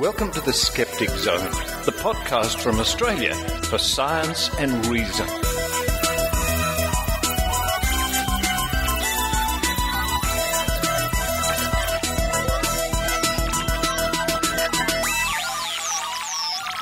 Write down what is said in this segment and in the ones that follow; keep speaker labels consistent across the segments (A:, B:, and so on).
A: welcome to the Skeptic Zone, the podcast from Australia for science and reason.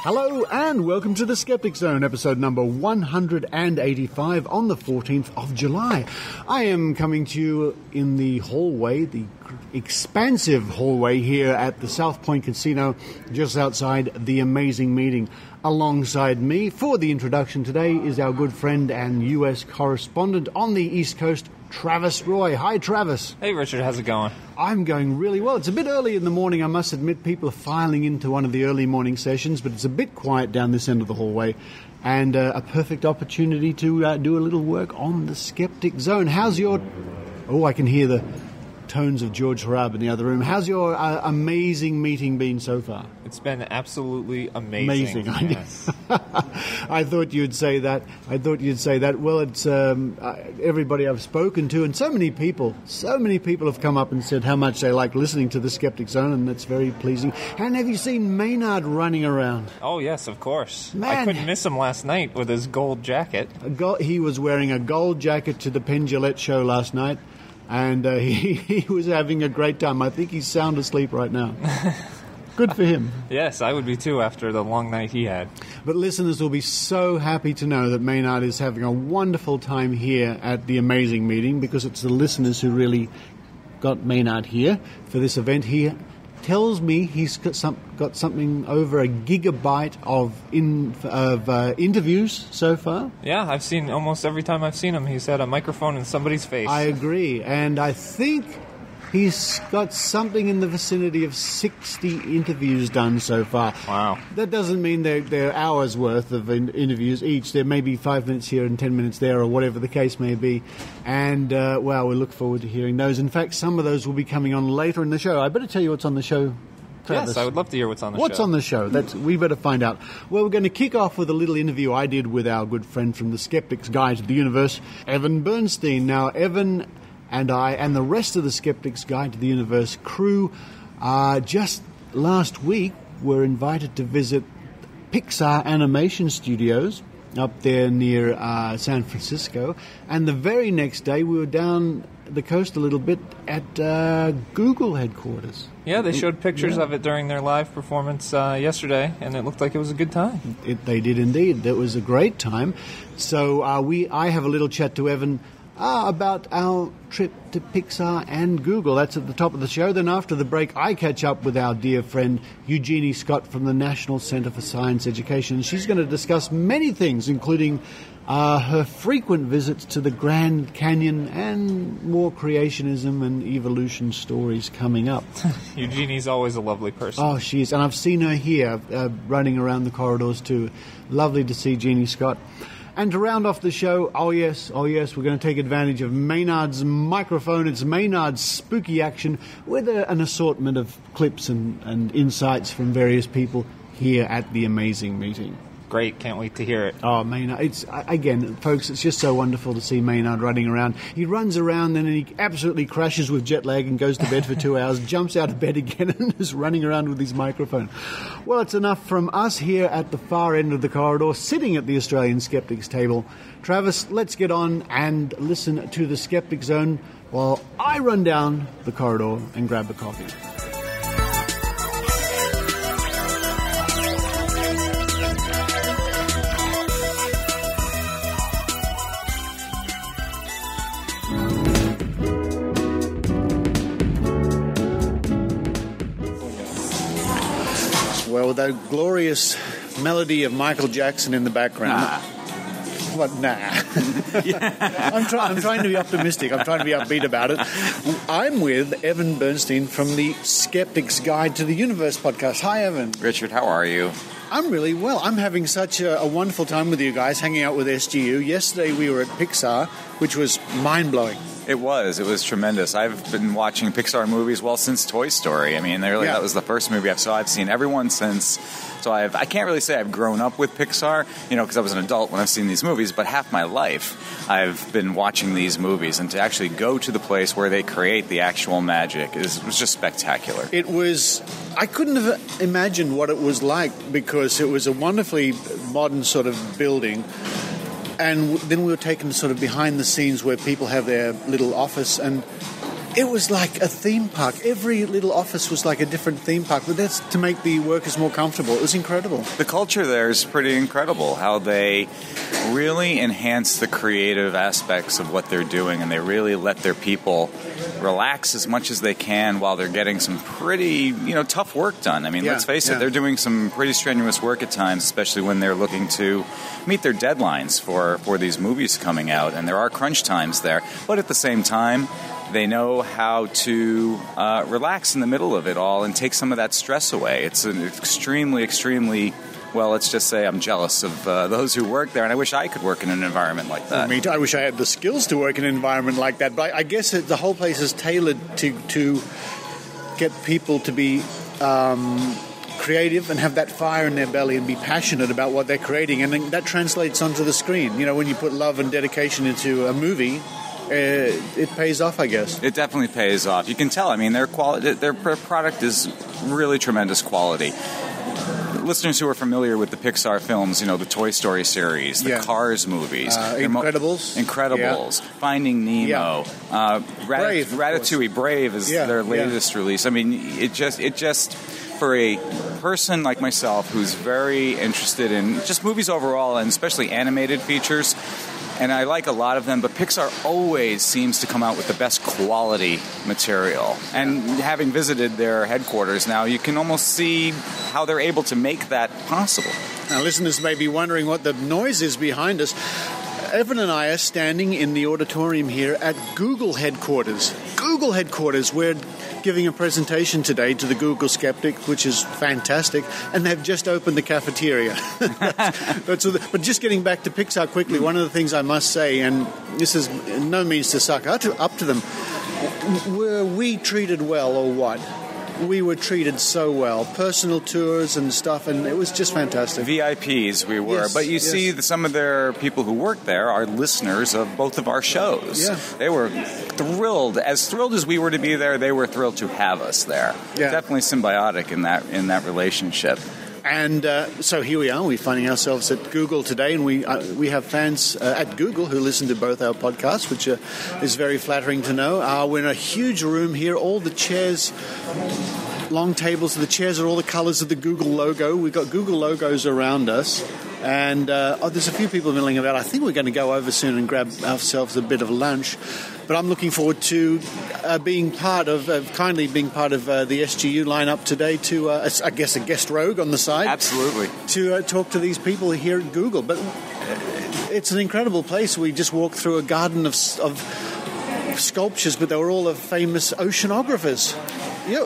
B: Hello and welcome to the Skeptic Zone, episode number 185 on the 14th of July. I am coming to you in the hallway, the expansive hallway here at the South Point Casino, just outside the amazing meeting. Alongside me for the introduction today is our good friend and US correspondent on the East Coast, Travis Roy. Hi, Travis.
C: Hey, Richard. How's it going?
B: I'm going really well. It's a bit early in the morning, I must admit. People are filing into one of the early morning sessions, but it's a bit quiet down this end of the hallway, and a perfect opportunity to do a little work on the Skeptic Zone. How's your... Oh, I can hear the tones of George Harab in the other room. How's your amazing meeting been so far?
C: It's been absolutely amazing. Yes.
B: I thought you'd say that. Well, it's everybody I've spoken to, and so many people have come up and said how much they like listening to the Skeptic Zone, and that's very pleasing. And have you seen Maynard running around?
C: Oh, yes, of course.
B: Man.
C: I couldn't miss him last night with his gold jacket.
B: He was wearing a gold jacket to the Penn Jillette show last night, and he was having a great time. I think he's sound asleep right now. Good for him.
C: Yes, I would be too after the long night he had.
B: But listeners will be so happy to know that Maynard is having a wonderful time here at the amazing meeting, because it's the listeners who really got Maynard here for this event. He tells me he's got something over a gigabyte of interviews so far.
C: Yeah, I've seen almost every time I've seen him, he's had a microphone in somebody's face.
B: I agree, and I think he's got something in the vicinity of 60 interviews done so far.
C: Wow.
B: That doesn't mean they're hours worth of interviews each. There may be 5 minutes here and 10 minutes there, or whatever the case may be. And, well, we look forward to hearing those. In fact, some of those will be coming on later in the show. I better tell you what's on the show, Travis.
C: Yes, I would love to hear what's on the show.
B: What's on the show? We better find out. Well, we're going to kick off with a little interview I did with our good friend from the Skeptics Guide to the Universe, Evan Bernstein. Now, Evan and I and the rest of the Skeptics Guide to the Universe crew just last week were invited to visit Pixar Animation Studios up there near San Francisco, and the very next day we were down the coast a little bit at Google headquarters.
C: Yeah, they showed pictures of it during their live performance yesterday, and it looked like it was a good time.
B: They did indeed. It was a great time. So I have a little chat to Evan about our trip to Pixar and Google. That's at the top of the show. Then after the break, I catch up with our dear friend Eugenie Scott from the National Center for Science Education. She's going to discuss many things, including her frequent visits to the Grand Canyon and more creationism and evolution stories coming up.
C: Eugenie's always a lovely person.
B: Oh, she is. And I've seen her here running around the corridors too. Lovely to see Jeannie Scott. And to round off the show, oh yes, we're going to take advantage of Maynard's microphone. It's Maynard's spooky action with an assortment of clips and insights from various people here at the amazing meeting.
C: Great, can't wait to hear it.
B: Oh, Maynard, again, folks, it's just so wonderful to see Maynard running around. He runs around and then he absolutely crashes with jet lag and goes to bed for 2 hours, jumps out of bed again and is running around with his microphone. Well, it's enough from us here at the far end of the corridor, sitting at the Australian Skeptics table. Travis, let's get on and listen to the Skeptic Zone while I run down the corridor and grab a coffee. Well, with that glorious melody of Michael Jackson in the background.
D: Nah.
B: What? Nah. I'm trying to be optimistic. I'm trying to be upbeat about it. I'm with Evan Bernstein from the Skeptics Guide to the Universe podcast. Hi, Evan.
D: Richard, how are you?
B: I'm really well. I'm having such a wonderful time with you guys, hanging out with SGU. Yesterday we were at Pixar, which was mind-blowing.
D: It was tremendous. I've been watching Pixar movies, since Toy Story. I mean, that was the first movie I've seen everyone since. So I can't really say I've grown up with Pixar, because I was an adult when I've seen these movies, but half my life I've been watching these movies, and to actually go to the place where they create the actual magic was just spectacular.
B: I couldn't have imagined what it was like, because it was a wonderfully modern sort of building. And then we were taken sort of behind the scenes where people have their little office, and it was like a theme park. Every little office was like a different theme park, but that's to make the workers more comfortable. It was incredible.
D: The culture there is pretty incredible, how they really enhance the creative aspects of what they're doing, and they really let their people relax as much as they can while they're getting some pretty, tough work done. I mean, let's face it, they're doing some pretty strenuous work at times, especially when they're looking to meet their deadlines for these movies coming out, and there are crunch times there. But at the same time, they know how to relax in the middle of it all and take some of that stress away. It's an extremely, extremely, let's just say I'm jealous of those who work there, and I wish I could work in an environment like that.
B: I wish I had the skills to work in an environment like that, but I guess the whole place is tailored to get people to be creative and have that fire in their belly and be passionate about what they're creating, and then that translates onto the screen. When you put love and dedication into a movie, it pays off, I guess.
D: It definitely pays off. You can tell. I mean, their product is really tremendous quality. Listeners who are familiar with the Pixar films, the Toy Story series, the Cars movies,
B: Incredibles,
D: Finding Nemo,
B: Brave,
D: Ratatouille, Brave is their latest release. I mean, it just for a person like myself who's very interested in just movies overall, and especially animated features, and I like a lot of them, but Pixar always seems to come out with the best quality material. And having visited their headquarters now, you can almost see how they're able to make that possible.
B: Now, listeners may be wondering what the noise is behind us. Evan and I are standing in the auditorium here at Google headquarters. Google headquarters. We're giving a presentation today to the Google Skeptic, which is fantastic, and they've just opened the cafeteria. But just getting back to Pixar quickly, one of the things I must say, and this is no means to suck up to them, were we treated well or what? We were treated so well. Personal tours and stuff, and it was just fantastic.
D: VIPs we were.
B: Yes,
D: but you see some of their people who work there are listeners of both of our shows.
B: Yeah.
D: They were thrilled as we were to be there. They were thrilled to have us there.
B: Yeah.
D: Definitely symbiotic in that relationship.
B: And so here we are. We're finding ourselves at Google today, and we have fans at Google who listen to both our podcasts, which is very flattering to know. We're in a huge room here. All the chairs, long tables. The chairs are all the colors of the Google logo. We've got Google logos around us. And there's a few people milling about. I think we're going to go over soon and grab ourselves a bit of lunch. But I'm looking forward to being part of the SGU lineup today to, I guess, a guest rogue on the side.
D: Absolutely.
B: To talk to these people here at Google. But it's an incredible place. We just walked through a garden of sculptures, but they were all of famous oceanographers.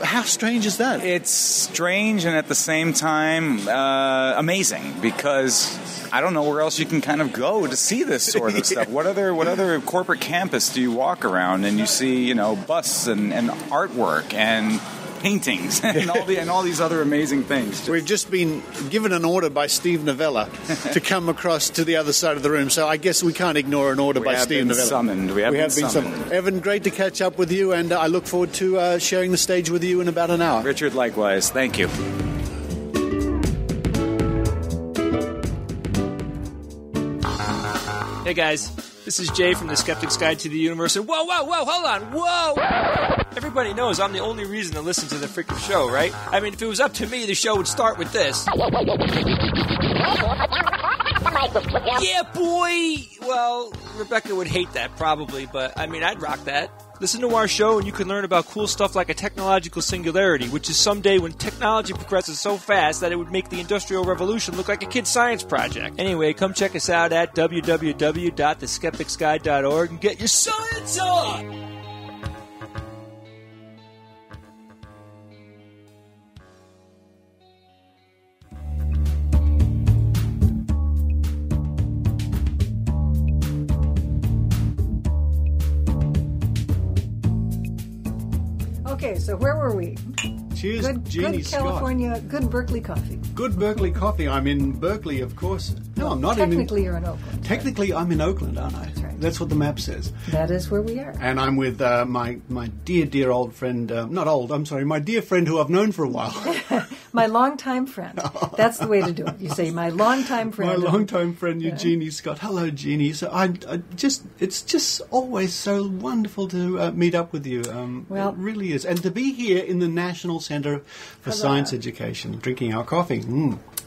B: How strange is that?
D: It's strange and at the same time amazing, because I don't know where else you can kind of go to see this sort of stuff. What other corporate campus do you walk around and you see, busts and artwork and paintings and all these other amazing things.
B: We've just been given an order by Steve Novella to come across to the other side of the room, so I guess we can't ignore an order by Steve Novella.
D: We have been summoned.
B: Evan, great to catch up with you, and I look forward to sharing the stage with you in about an hour.
D: Richard, likewise. Thank you.
E: Hey guys, this is Jay from the Skeptics Guide to the Universe, and whoa, hold on, whoa! Everybody knows I'm the only reason to listen to the freaking show, right? I mean, if it was up to me, the show would start with this. Yeah, boy! Well, Rebecca would hate that, probably, but, I'd rock that. Listen to our show and you can learn about cool stuff like a technological singularity, which is someday when technology progresses so fast that it would make the Industrial Revolution look like a kid's science project. Anyway, come check us out at www.theskepticsguide.org and get your science on!
F: Okay, so where were we?
B: Cheers, Jeannie
F: good
B: Scott.
F: California, good Berkeley coffee.
B: Good Berkeley coffee. I'm in Berkeley, of course. No, I'm not.
F: Technically, you're in Oakland.
B: Technically, I'm in Oakland, aren't I?
F: That's right.
B: That's what the map says.
F: That is where we are.
B: And I'm with my dear old friend, my dear friend who I've known for a while.
F: My longtime friend. That's the way to do it. You say, my longtime friend.
B: My longtime friend, Eugenie Scott. Hello, Jeannie. So it's just always so wonderful to meet up with you. It really is. And to be here in the National Center for Science Education, drinking our coffee.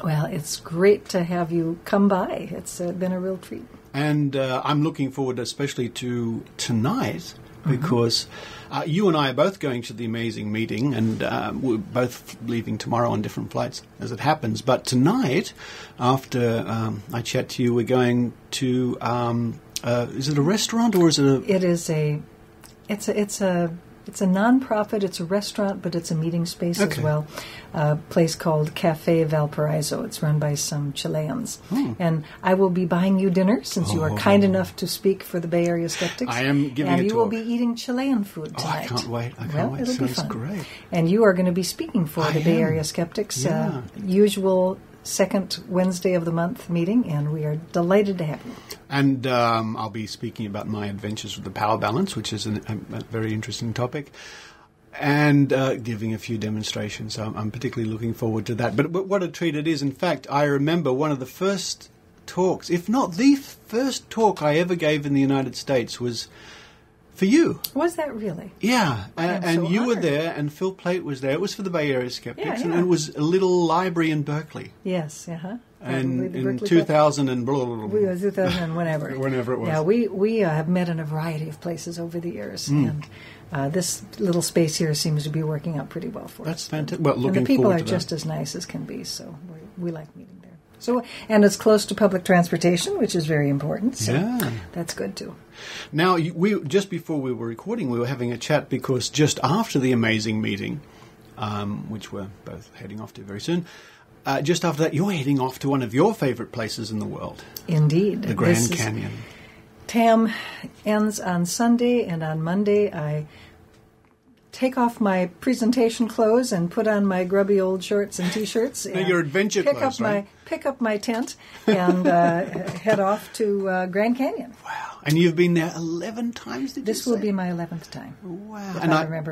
F: Well, it's great to have you come by. It's been a real treat.
B: And I'm looking forward especially to tonight because you and I are both going to the amazing meeting, and we're both leaving tomorrow on different flights as it happens. But tonight, after I chat to you, we're going to, is it a restaurant or is it a...
F: It's a non-profit, it's a restaurant, but it's a meeting space as well. A place called Cafe Valparaiso. It's run by some Chileans. And I will be buying you dinner since you are kind enough to speak for the Bay Area Skeptics.
B: I am giving a talk.
F: And you will be eating Chilean food tonight.
B: I can't wait. It'll
F: be
B: fun. Great.
F: And you are going to be speaking for the Bay Area Skeptics. Usual second Wednesday of the month meeting, and we are delighted to have you.
B: And I'll be speaking about my adventures with the power balance, which is a very interesting topic, and giving a few demonstrations. So I'm particularly looking forward to that. But what a treat it is. In fact, I remember one of the first talks, if not the first talk I ever gave in the United States was for you.
F: Was that really?
B: Yeah, and
F: so
B: you were
F: honored.
B: there, and Phil Plate was there. It was for the Bay Area Skeptics,
F: Yeah.
B: and it was a little library in Berkeley.
F: Yes,
B: And in 2000 and blah, blah, blah.
F: We was 2000 and whenever.
B: Whenever it was.
F: Yeah, we have met in a variety of places over the years, and this little space here seems to be working out pretty well for us.
B: That's fantastic. Well, looking
F: and the people
B: forward
F: are
B: to
F: just
B: that.
F: as nice as can be, so we like meeting there. So, and it's close to public transportation, which is very important. So that's good too.
B: Now, we just before we were recording, we were having a chat because just after the amazing meeting, which we're both heading off to very soon, just after that, you're heading off to one of your favorite places in the world.
F: Indeed.
B: The Grand Canyon.
F: TAM ends on Sunday, and on Monday I take off my presentation clothes and put on my grubby old shorts and T-shirts.
B: Now, your adventure clothes, right?
F: Pick up my tent and head off to Grand Canyon.
B: Wow. And you've been there 11 times, did you say?
F: This will be my 11th time.
B: Wow.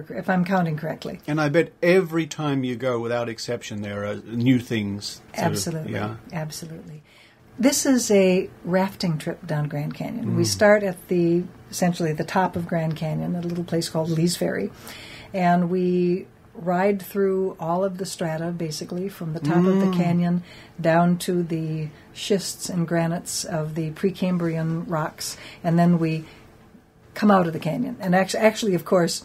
F: If I'm counting correctly.
B: And I bet every time you go, without exception, there are new things.
F: Absolutely. Absolutely. This is a rafting trip down Grand Canyon. We start at essentially the top of Grand Canyon at a little place called Lee's Ferry. And we ride through all of the strata, basically, from the top of the canyon down to the schists and granites of the Precambrian rocks. And then we come out of the canyon. And actually, of course,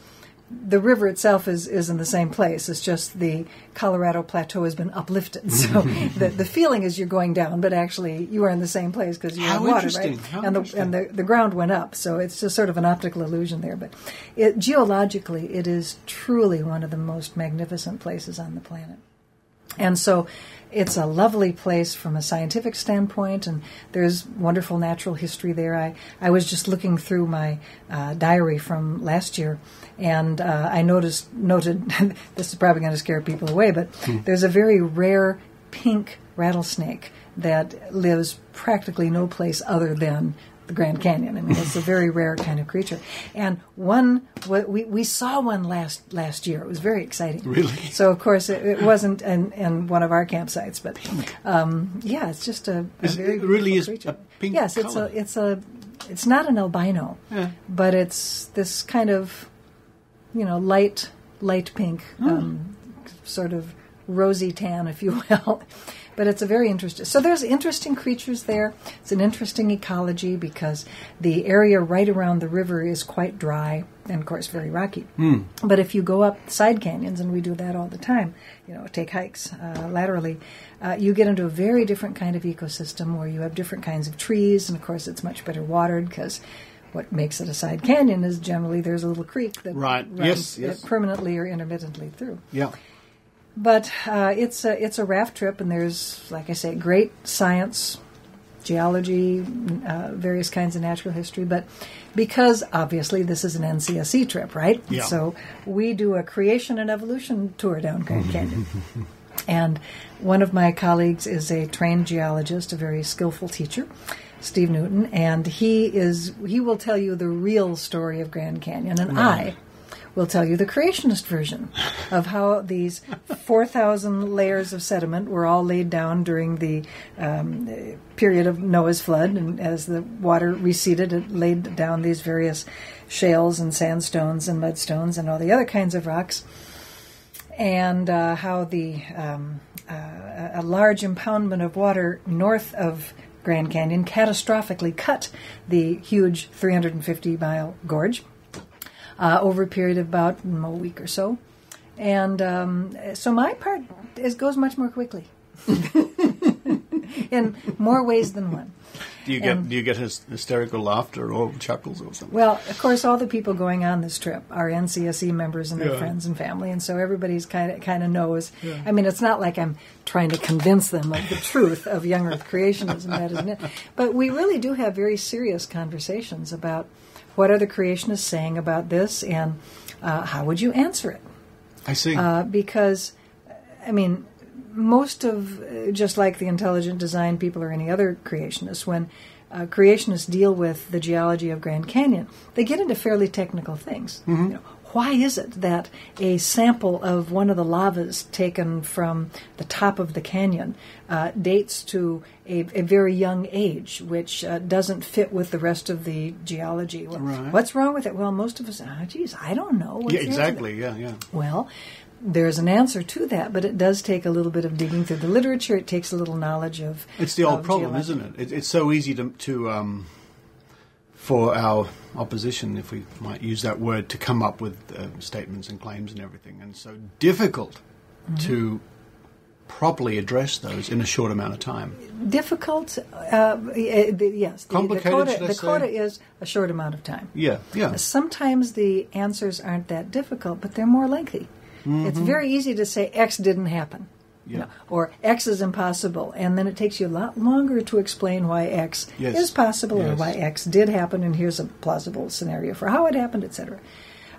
F: the river itself is in the same place. It's just the Colorado Plateau has been uplifted. So the feeling is you're going down, but actually you are in the same place because you're in water, right? And the ground went up. So it's just sort of an optical illusion there. But geologically, it is truly one of the most magnificent places on the planet. And so it's a lovely place from a scientific standpoint, and there's wonderful natural history there. I was just looking through my diary from last year, and I noted, this is probably going to scare people away, but there's a very rare pink rattlesnake that lives practically no place other than the Grand Canyon. I mean, it's a very rare kind of creature. And we saw one last year. It was very exciting.
B: Really?
F: So, of course, it wasn't in one of our campsites, but it's just a very
B: it really is
F: creature.
B: a pink
F: Yes,
B: color.
F: it's not an albino, but it's this kind of light pink, sort of rosy tan, if you will. But it's a very interesting... So there's interesting creatures there. It's an interesting ecology because the area right around the river is quite dry and, of course, very rocky. But if you go up side canyons, and we do that all the time, take hikes laterally, you get into a very different kind of ecosystem where you have different kinds of trees, and, of course, it's much better watered because... What makes it a side canyon is generally there's a little creek that runs permanently or intermittently through.
B: Yeah.
F: But it's a raft trip, and there's, like I say, great science, geology, various kinds of natural history. But because obviously this is an NCSE trip, right?
B: Yeah.
F: So we do a creation and evolution tour down Grand Canyon. And one of my colleagues is a trained geologist, a very skillful teacher, Steve Newton, and he will tell you the real story of Grand Canyon, and I will tell you the creationist version of how these 4,000 layers of sediment were all laid down during the period of Noah's flood, and as the water receded, it laid down these various shales and sandstones and mudstones and all the other kinds of rocks, and how a large impoundment of water north of Grand Canyon catastrophically cut the huge 350-mile gorge over a period of about a week or so. And so my part goes much more quickly in more ways than one.
B: Do you get hysterical laughter or chuckles or something?
F: Well, of course, all the people going on this trip are NCSE members and their friends and family, and so everybody's kind of knows. Yeah. I mean, it's not like I'm trying to convince them of the truth of young Earth creationism, that isn't it? But we really do have very serious conversations about what are the creationists saying about this, and how would you answer it?
B: I see.
F: Because, I mean, most of, just like the intelligent design people or any other creationists, when creationists deal with the geology of Grand Canyon, they get into fairly technical things. Mm-hmm. You know, why is it that a sample of one of the lavas taken from the top of the canyon dates to a very young age, which doesn't fit with the rest of the geology? Well, what's wrong with it? Well, most of us, I don't know.
B: Yeah, exactly, yeah.
F: Well, there's an answer to that, but it does take a little bit of digging through the literature. It takes a little knowledge of.
B: It's the old problem, geology. Isn't it? It's so easy to for our opposition, if we might use that word, to come up with statements and claims and everything, and so difficult to properly address those in a short amount of time.
F: Difficult, yes.
B: Complicated,
F: the quota is a short amount of time.
B: Yeah.
F: Sometimes the answers aren't that difficult, but they're more lengthy. Mm-hmm. It's very easy to say X didn't happen, or X is impossible, and then it takes you a lot longer to explain why X is possible or why X did happen, and here's a plausible scenario for how it happened, etc.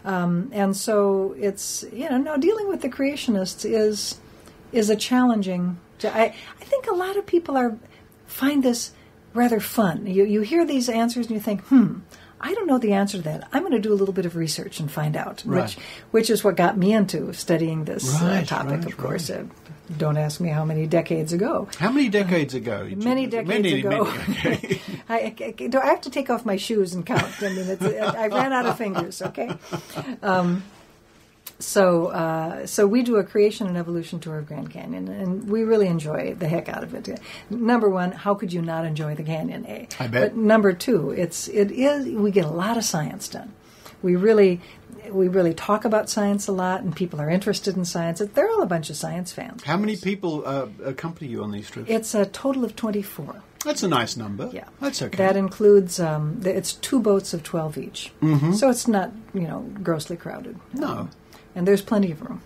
F: And so it's, now dealing with the creationists is a challenging. I think a lot of people find this rather fun. You hear these answers and you think, I don't know the answer to that. I'm going to do a little bit of research and find out, which is what got me into studying this topic, of course. Don't ask me how many decades ago.
B: How many decades ago?
F: Many decades ago.
B: Okay.
F: I have to take off my shoes and count. I mean, I ran out of fingers, okay? So we do a creation and evolution tour of Grand Canyon, and we really enjoy the heck out of it. Number one, how could you not enjoy the canyon?
B: I bet.
F: But number two, we get a lot of science done. We really talk about science a lot, and people are interested in science. They're all a bunch of science fans.
B: How many people accompany you on these trips?
F: It's a total of 24.
B: That's a nice number.
F: Yeah.
B: That's okay.
F: That includes, it's 2 boats of 12 each. Mm-hmm. So it's not, grossly crowded.
B: No.
F: And there's plenty of room.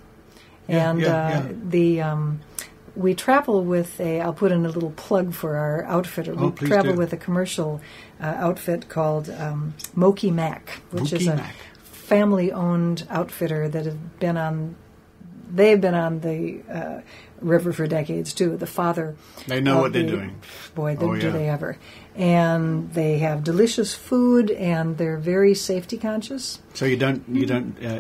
F: We travel with I'll put in a little plug for our outfitter. We travel with a commercial outfit called Moki Mac, which is a family-owned outfitter that they've been on the river for decades, too. The father...
B: They know what they're doing.
F: Boy, do they ever. And they have delicious food, and they're very safety conscious.
B: So you don't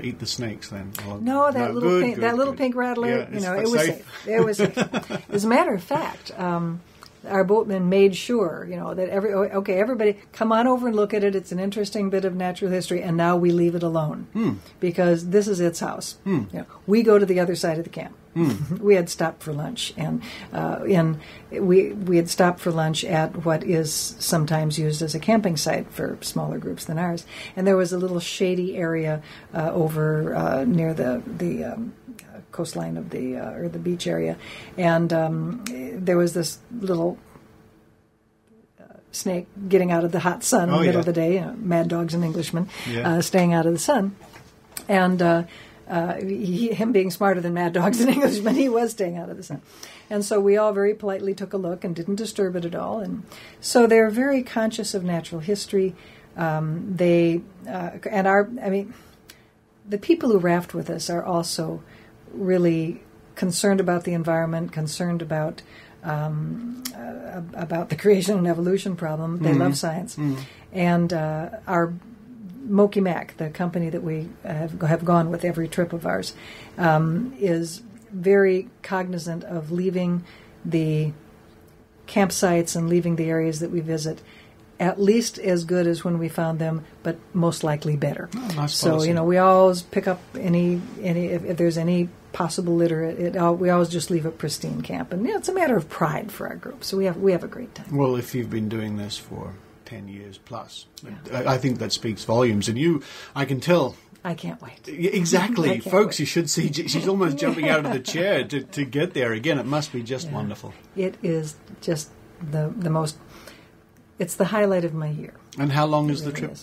B: eat the snakes then?
F: No, that little pink rattler.
B: Yeah,
F: it was safe. It was safe. As a matter of fact, our boatman made sure, that everybody come on over and look at it. It's an interesting bit of natural history, and now we leave it alone because this is its house. We go to the other side of the camp. We had stopped for lunch, and we had stopped for lunch at what is sometimes used as a camping site for smaller groups than ours. And there was a little shady area over near the coastline of or the beach area, and there was this little snake getting out of the hot sun in the middle of the day. Mad dogs and Englishmen staying out of the sun, and. Him being smarter than mad dogs and Englishmen, he was staying out of the sun. And so we all very politely took a look and didn't disturb it at all. And so they're very conscious of natural history. The people who raft with us are also really concerned about the environment, concerned about the creation and evolution problem. They love science. And our Moki Mac, the company that we have gone with every trip of ours, is very cognizant of leaving the campsites and leaving the areas that we visit at least as good as when we found them, but most likely better.
B: Oh, nice
F: so,
B: policy.
F: we always pick up any if there's any possible litter, we always just leave it pristine camp. And it's a matter of pride for our group. So we have a great time.
B: Well, if you've been doing this for 10 years plus, I think that speaks volumes. And I can tell.
F: I can't wait.
B: Exactly. Folks,
F: wait.
B: you should see, she's almost jumping out of the chair to get there again. It must be just wonderful.
F: It is just the most, it's the highlight of my year.
B: And how long is the trip?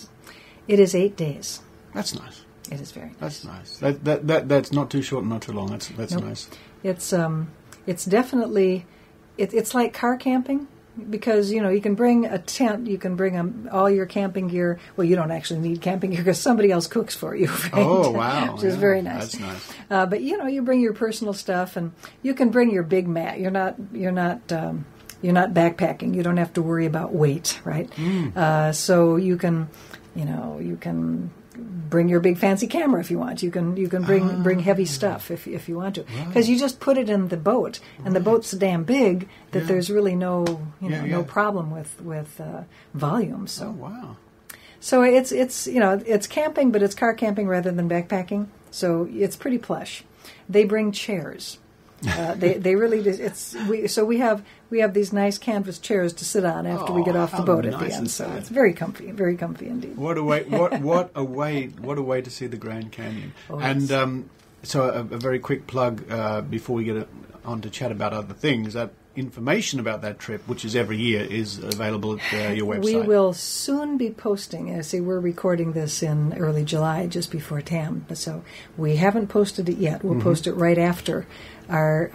F: It is 8 days.
B: That's nice.
F: It is very nice.
B: That's nice. That's not too short and not too long. That's
F: Nope.
B: nice.
F: It's definitely, it's like car camping. Because, you can bring a tent, you can bring all your camping gear. Well, you don't actually need camping gear because somebody else cooks for you, right?
B: Oh, wow.
F: Which is very nice.
B: That's nice.
F: But, you bring your personal stuff, and you can bring your big mat. You're not backpacking. You don't have to worry about weight, right? So you can bring your big fancy camera if you want. You can bring heavy stuff if you want to, because you just put it in the boat, and the boat's so damn big that there's really no problem with volume. So
B: wow.
F: So it's camping, but it's car camping rather than backpacking. So it's pretty plush. They bring chairs. They really do. We have these nice canvas chairs to sit on after we get off the boat at the end. So it's very comfy indeed.
B: What a way to see the Grand Canyon.
F: Oh,
B: and
F: yes.
B: So a very quick plug before we get on to chat about other things. That information about that trip, which is every year, is available at your website.
F: We will soon be posting. We're recording this in early July, just before TAM. So we haven't posted it yet. We'll post it right after our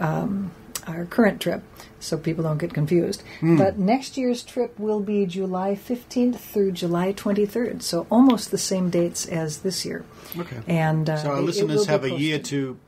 F: current trip, so people don't get confused. But next year's trip will be July 15th through July 23rd, so almost the same dates as this year.
B: Okay.
F: And
B: so our listeners have a year to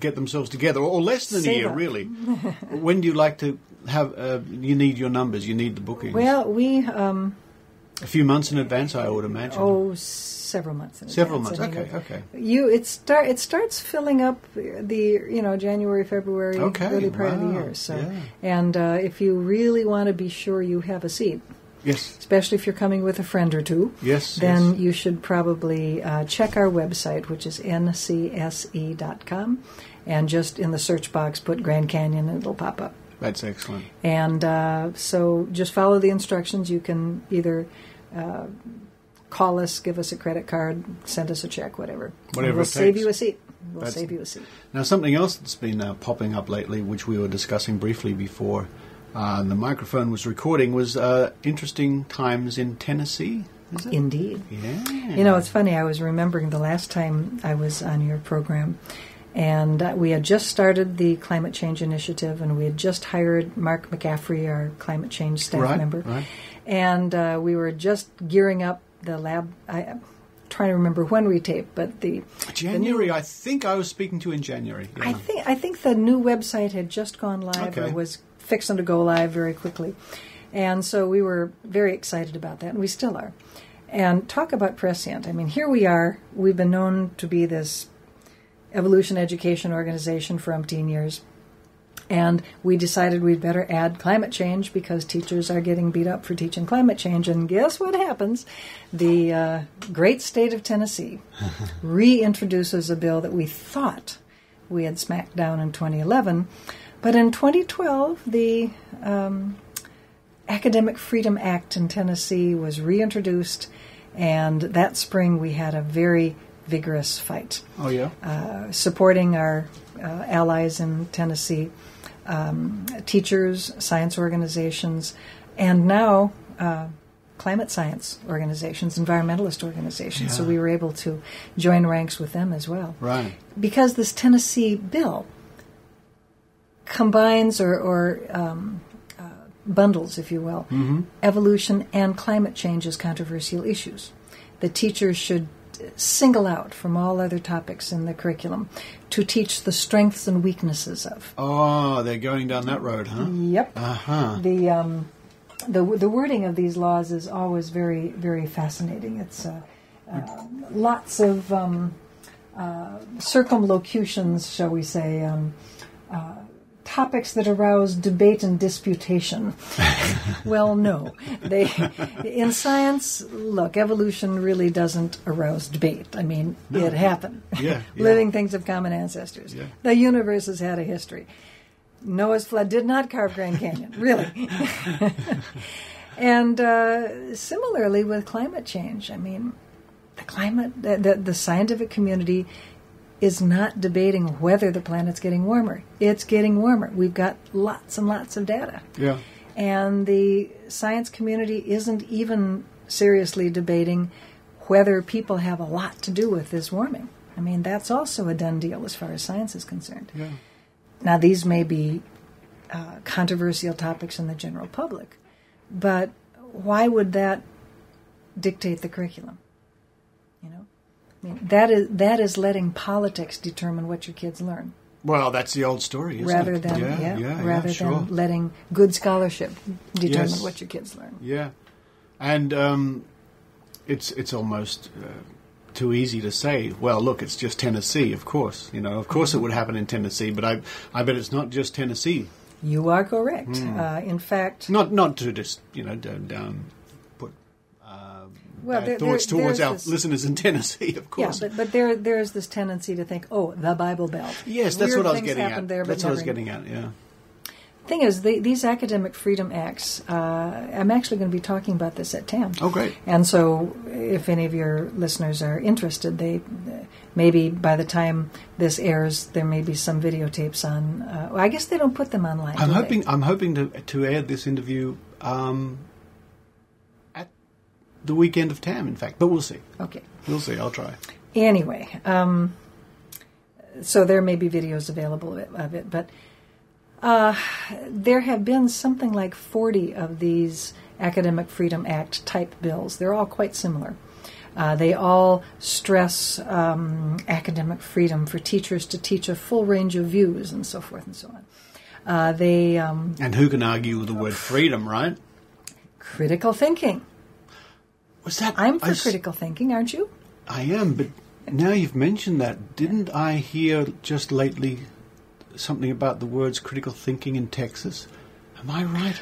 B: get themselves together, or less than a year, really. When do you like to have? You need your numbers. You need the bookings.
F: Well, we
B: a few months in advance, I would imagine.
F: Several months.
B: Several months.
F: I mean,
B: Okay.
F: It starts filling up the January, February, early part of the year. So, and if you really want to be sure you have a seat,
B: yes,
F: especially if you're coming with a friend or two, then you should probably check our website, which is ncse.com, and just in the search box put Grand Canyon and it'll pop up.
B: That's excellent.
F: And so just follow the instructions. You can either call us, give us a credit card, send us a check, whatever. We'll save you a seat. Save you a seat.
B: Now, something else that's been popping up lately, which we were discussing briefly before the microphone was recording, was interesting times in Tennessee. Is it?
F: Indeed.
B: Yeah.
F: It's funny. I was remembering the last time I was on your program, and we had just started the Climate Change Initiative, and we had just hired Mark McCaffrey, our climate change staff member. Right. And we were just gearing up the lab. I'm trying to remember when we taped, but
B: January. I think I was speaking to you in January. Yeah.
F: I think the new website had just gone live or was fixing to go live very quickly, and so we were very excited about that, and we still are. And talk about prescient. I mean, here we are. We've been known to be this evolution education organization for umpteen years. And we decided we'd better add climate change because teachers are getting beat up for teaching climate change. And guess what happens? The great state of Tennessee reintroduces a bill that we thought we had smacked down in 2011. But in 2012, the Academic Freedom Act in Tennessee was reintroduced. And that spring we had a very vigorous fight.
B: Oh, yeah?
F: Supporting our allies in Tennessee. Teachers, science organizations, and now climate science organizations, environmentalist organizations. So we were able to join ranks with them as well.
B: Right.
F: Because this Tennessee bill combines or bundles, if you will, evolution and climate change as controversial issues. the teachers should single out from all other topics in the curriculum to teach the strengths and weaknesses of.
B: Oh, they're going down that road, huh?
F: Yep.
B: Uh-huh.
F: The wording of these laws is always very, very fascinating. It's lots of circumlocutions, shall we say, topics that arouse debate and disputation. Well, no. In science, look, evolution really doesn't arouse debate. I mean, it happened.
B: Yeah.
F: Living things have common ancestors.
B: Yeah.
F: The universe has had a history. Noah's flood did not carve Grand Canyon, really. And similarly with climate change, I mean, the scientific community is not debating whether the planet's getting warmer. It's getting warmer. We've got lots and lots of data.
B: Yeah.
F: And the science community isn't even seriously debating whether people have a lot to do with this warming. I mean, that's also a done deal as far as science is concerned.
B: Yeah.
F: Now, these may be controversial topics in the general public, but why would that dictate the curriculum? You know? I mean, that is letting politics determine what your kids learn.
B: Well, that's the old story, isn't
F: rather
B: it?
F: Than
B: sure.
F: than letting good scholarship determine
B: Yes.
F: what your kids learn.
B: Yeah, and it's almost too easy to say. Well, look, it's just Tennessee, of course. You know, of course it would happen in Tennessee, but I bet it's not just Tennessee.
F: You are correct. In fact,
B: Not to just put thoughts towards our listeners in Tennessee, of course.
F: Yeah, but there's this tendency to think, oh, the Bible Belt.
B: Yes, that's
F: Weird
B: what I was
F: things
B: getting
F: happened
B: at.
F: there, but
B: That's what I was
F: never-
B: getting at. Yeah.
F: Thing is, these academic freedom acts, I'm actually going to be talking about this at TAM.
B: Oh, great.
F: And so if any of your listeners are interested, they maybe by the time this airs, there may be some videotapes on. I guess they don't put them online.
B: I'm hoping to air this interview at the weekend of TAM, in fact. But we'll see.
F: Okay.
B: We'll see. I'll try.
F: Anyway, so there may be videos available of it, but there have been something like 40 of these Academic Freedom Act type bills. They're all quite similar. They all stress academic freedom for teachers to teach a full range of views and so forth and so on.
B: And who can argue with the word freedom, right?
F: Critical thinking.
B: Was that?
F: I'm for critical thinking, aren't you?
B: I am, but now you've mentioned that, didn't I hear just lately something about the words critical thinking in Texas? Am I right?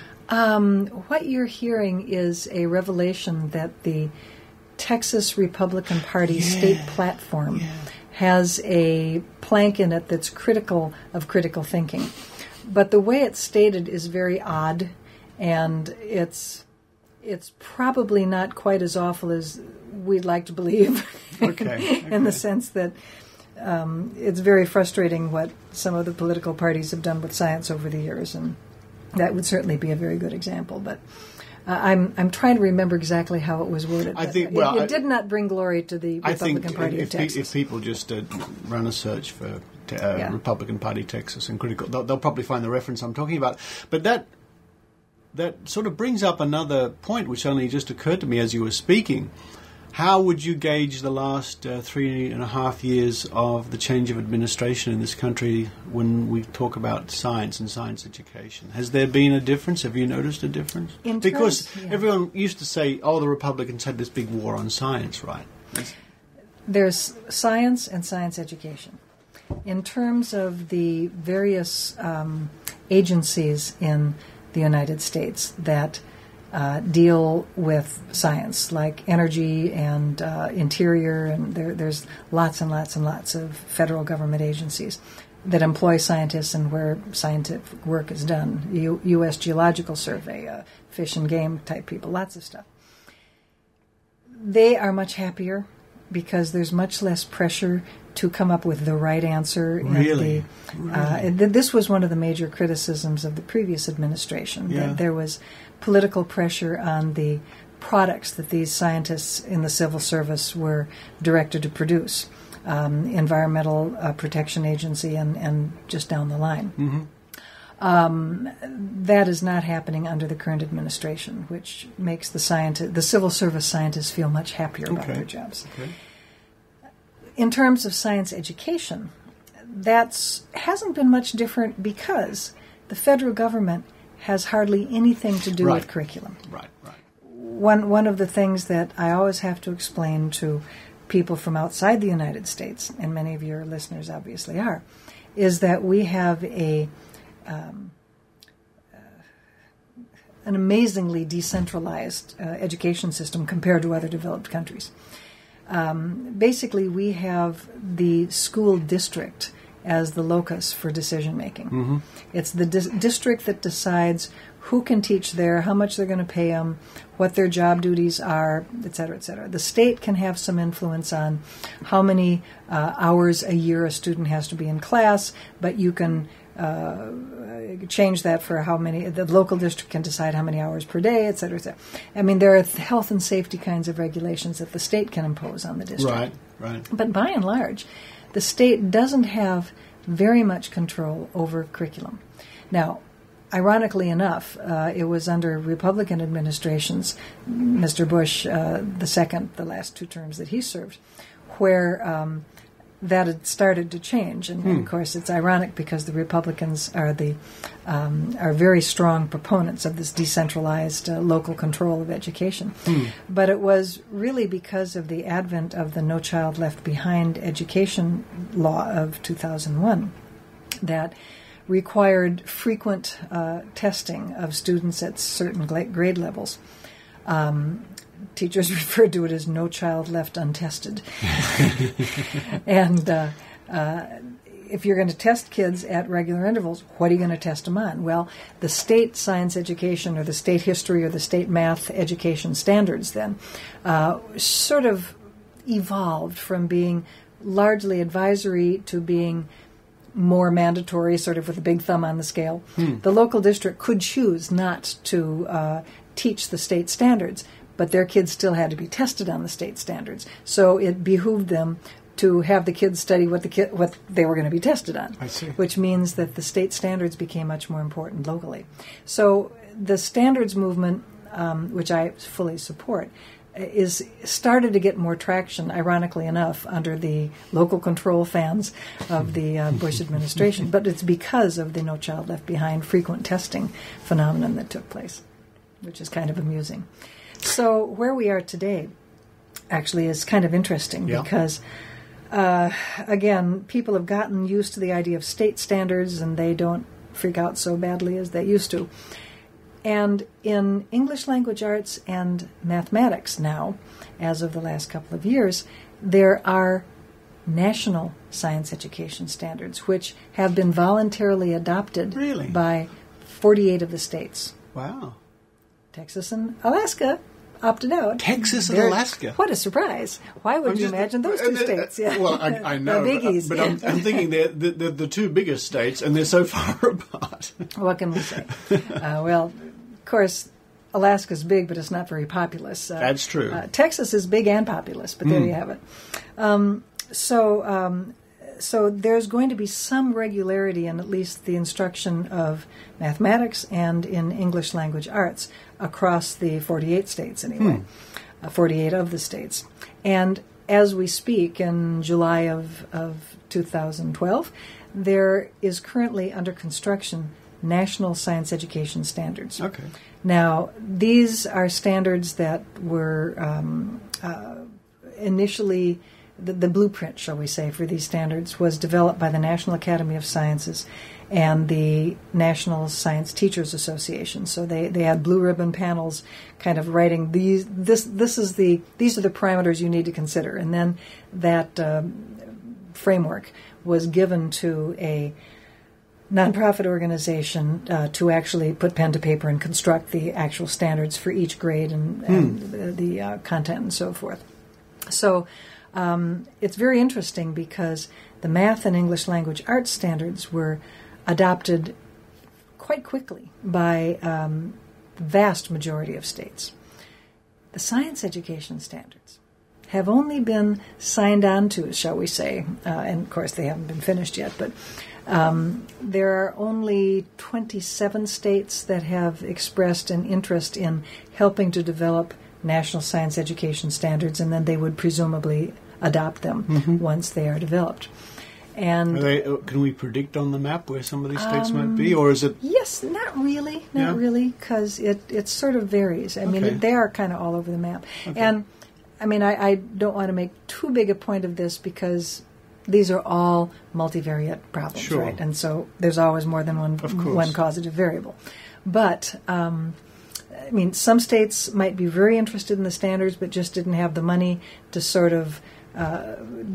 F: What you're hearing is a revelation that the Texas Republican Party state platform has a plank in it that's critical of critical thinking. But the way it's stated is very odd, and it's probably not quite as awful as we'd like to believe. In the sense that it's very frustrating what some of the political parties have done with science over the years, and that would certainly be a very good example. But I'm trying to remember exactly how it was worded.
B: I think
F: it did not bring glory to the Republican Party of Texas.
B: If people just run a search for Republican Party Texas and critical, they'll probably find the reference I'm talking about. But that sort of brings up another point which only just occurred to me as you were speaking. How would you gauge the last 3.5 years of the change of administration in this country when we talk about science and science education? Has there been a difference? Have you noticed a difference? Because everyone used to say, oh, the Republicans had this big war on science, right?
F: There's science and science education. In terms of the various agencies in the United States that deal with science, like energy and interior, and there's lots and lots and lots of federal government agencies that employ scientists and where scientific work is done. U.S. Geological Survey, fish and game type people, lots of stuff. They are much happier because there's much less pressure to come up with the right answer.
B: Really?
F: This was one of the major criticisms of the previous administration, that there was political pressure on the products that these scientists in the civil service were directed to produce, Environmental Protection Agency and just down the line. That is not happening under the current administration, which makes the civil service scientists feel much happier about their jobs.
B: Okay.
F: In terms of science education, that hasn't been much different because the federal government has hardly anything to do with curriculum.
B: Right.
F: One of the things that I always have to explain to people from outside the United States, and many of your listeners obviously are, is that we have an amazingly decentralized education system compared to other developed countries. Basically, we have the school district as the locus for decision making. Mm-hmm. It's the district that decides who can teach there, how much they're going to pay them, what their job duties are, et cetera, et cetera. The state can have some influence on how many hours a year a student has to be in class, but you can change that for how many. The local district can decide how many hours per day, et cetera, et cetera. I mean, there are health and safety kinds of regulations that the state can impose on the district.
B: Right.
F: But by and large, the state doesn't have very much control over curriculum. Now, ironically enough, it was under Republican administrations, Mr. Bush the second, the last 2 terms that he served, where that had started to change. And of course, it's ironic because the Republicans are very strong proponents of this decentralized local control of education. But it was really because of the advent of the No Child Left Behind education law of 2001 that required frequent testing of students at certain grade levels. Teachers referred to it as no child left untested. And if you're going to test kids at regular intervals, what are you going to test them on? Well, the state science education or the state history or the state math education standards then sort of evolved from being largely advisory to being more mandatory, sort of with a big thumb on the scale. The local district could choose not to teach the state standards, but their kids still had to be tested on the state standards. So it behooved them to have the kids study what they were going to be tested on.
B: I see.
F: Which means that the state standards became much more important locally. So the standards movement, which I fully support, started to get more traction, ironically enough, under the local control fans of the Bush administration. But it's because of the No Child Left Behind frequent testing phenomenon that took place, which is kind of amusing. So where we are today actually is kind of interesting because, again, people have gotten used to the idea of state standards and they don't freak out so badly as they used to. And in English language arts and mathematics now, as of the last couple of years, there are national science education standards, which have been voluntarily adopted by 48 of the states.
B: Wow.
F: Texas and Alaska opted out.
B: Texas and Alaska.
F: What a surprise. Why would you imagine those 2 states? Yeah.
B: Well, I know.
F: Biggies.
B: But I'm thinking they're the 2 biggest states, and they're so far apart.
F: What can we say? Well, of course, Alaska's big, but it's not very populous.
B: That's true.
F: Texas is big and populous, but there you have it. So there's going to be some regularity in at least the instruction of mathematics and in English language arts across the 48 states anyway, 48 of the states. And as we speak, in July of 2012, there is currently under construction National Science Education Standards.
B: Okay.
F: Now, these are standards that were initially... The blueprint, shall we say, for these standards was developed by the National Academy of Sciences and the National Science Teachers Association. So they had blue ribbon panels kind of writing these are the parameters you need to consider. And then that framework was given to a nonprofit organization to actually put pen to paper and construct the actual standards for each grade and the content and so forth. So it's very interesting because the math and English language arts standards were adopted quite quickly by the vast majority of states. The science education standards have only been signed on to, shall we say, and of course they haven't been finished yet, but There are only 27 states that have expressed an interest in helping to develop national science education standards, and then they would presumably adopt them once they are developed. And
B: can we predict on the map where some of these states might be, or is it?
F: Yes, not really, because it sort of varies. I mean, they are kind of all over the map. Okay. And I mean, I don't want to make too big a point of this because these are all multivariate problems, right? And so there's always more than one causative variable. But I mean, some states might be very interested in the standards, but just didn't have the money to sort of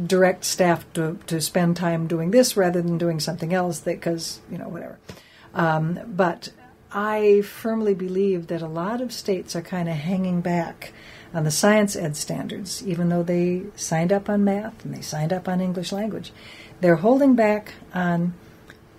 F: direct staff to spend time doing this rather than doing something else because, whatever. But I firmly believe that a lot of states are kind of hanging back on the science ed standards, even though they signed up on math and they signed up on English language. They're holding back on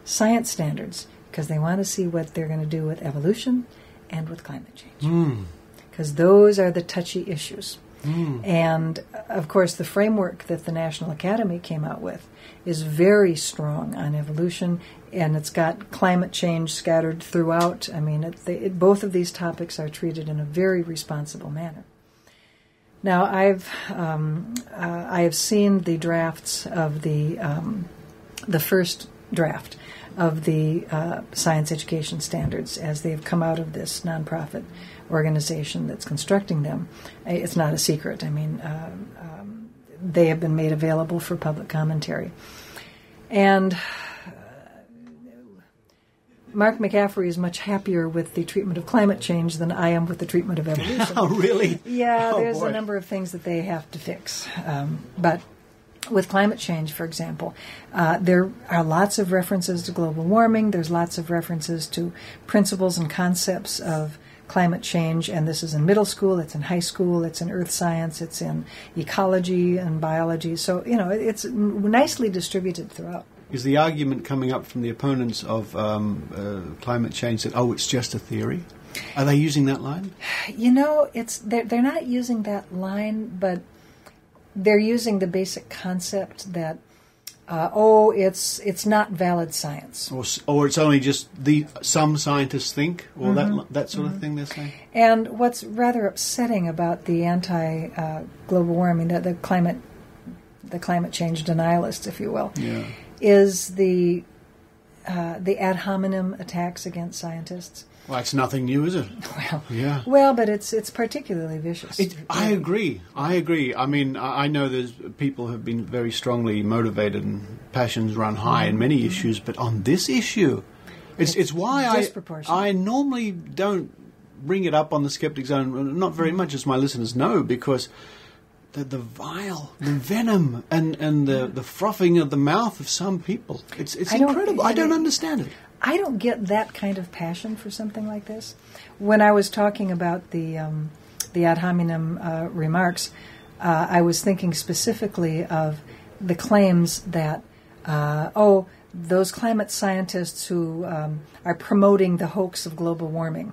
F: science standards because they want to see what they're going to do with evolution and with climate change. Because those are the touchy issues. And, of course, the framework that the National Academy came out with is very strong on evolution, and it's got climate change scattered throughout. I mean, both of these topics are treated in a very responsible manner. Now, I have seen the drafts of the first draft of the science education standards as they've come out of this nonprofit organization that's constructing them. It's not a secret. I mean, they have been made available for public commentary. And Mark McCaffrey is much happier with the treatment of climate change than I am with the treatment of evolution.
B: Oh, really?
F: Yeah, there's a number of things that they have to fix. But with climate change, for example, there are lots of references to global warming. There's lots of references to principles and concepts of climate change, and this is in middle school, it's in high school, it's in earth science, it's in ecology and biology. So, it's nicely distributed throughout.
B: Is the argument coming up from the opponents of climate change that, it's just a theory? Are they using that line?
F: They're not using that line, but they're using the basic concept that it's not valid science,
B: or it's only just some scientists think, or that sort of thing they're saying.
F: And what's rather upsetting about the anti-global warming, the climate change denialists, if you will, is the ad hominem attacks against scientists.
B: Well, it's nothing new, is it?
F: Well, but it's particularly vicious.
B: I agree. I mean, I know there's people who have been very strongly motivated and passions run high in many issues, but on this issue, it's why I normally don't bring it up on the Skeptic Zone, not very much, as my listeners know, because the venom and the frothing of the mouth of some people, it's incredible. I don't understand it.
F: I don't get that kind of passion for something like this. When I was talking about the ad hominem remarks, I was thinking specifically of the claims that, those climate scientists who are promoting the hoax of global warming,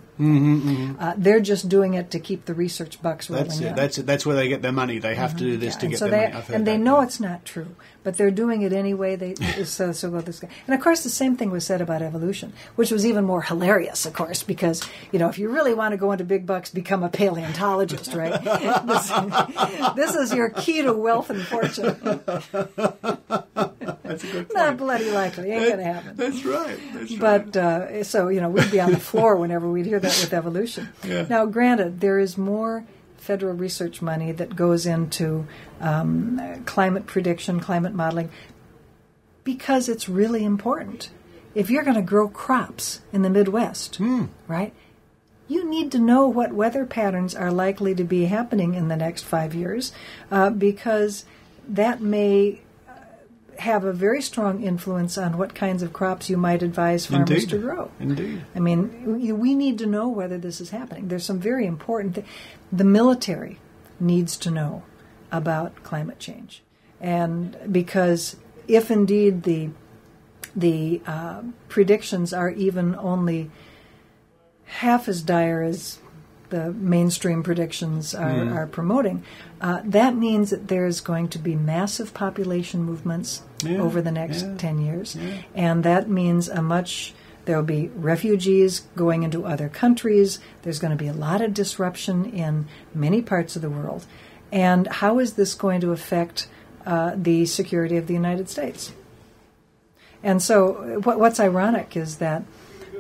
F: they're just doing it to keep the research bucks rolling in.
B: That's where they get their money. They have to do this to get their money.
F: And they know it's not true, but they're doing it anyway. So go this guy. And of course, the same thing was said about evolution, which was even more hilarious, of course, because if you really want to go into big bucks, become a paleontologist, right? This is your key to wealth and fortune.
B: That's a good point.
F: Not bloody likely. Ain't going to happen.
B: That's right.
F: But, so, we'd be on the floor whenever we'd hear that with evolution. Yeah. Now, granted, there is more federal research money that goes into climate prediction, climate modeling, because it's really important. If you're going to grow crops in the Midwest, right, you need to know what weather patterns are likely to be happening in the next 5 years, because that may have a very strong influence on what kinds of crops you might advise farmers to grow.
B: Indeed.
F: I mean, we need to know whether this is happening. There's some very important things. The military needs to know about climate change. And because if indeed the predictions are even only half as dire as the mainstream predictions are promoting. That means that there's going to be massive population movements over the next 10 years. Yeah. And that means there will be refugees going into other countries. There's going to be a lot of disruption in many parts of the world. And how is this going to affect the security of the United States? And so what's ironic is that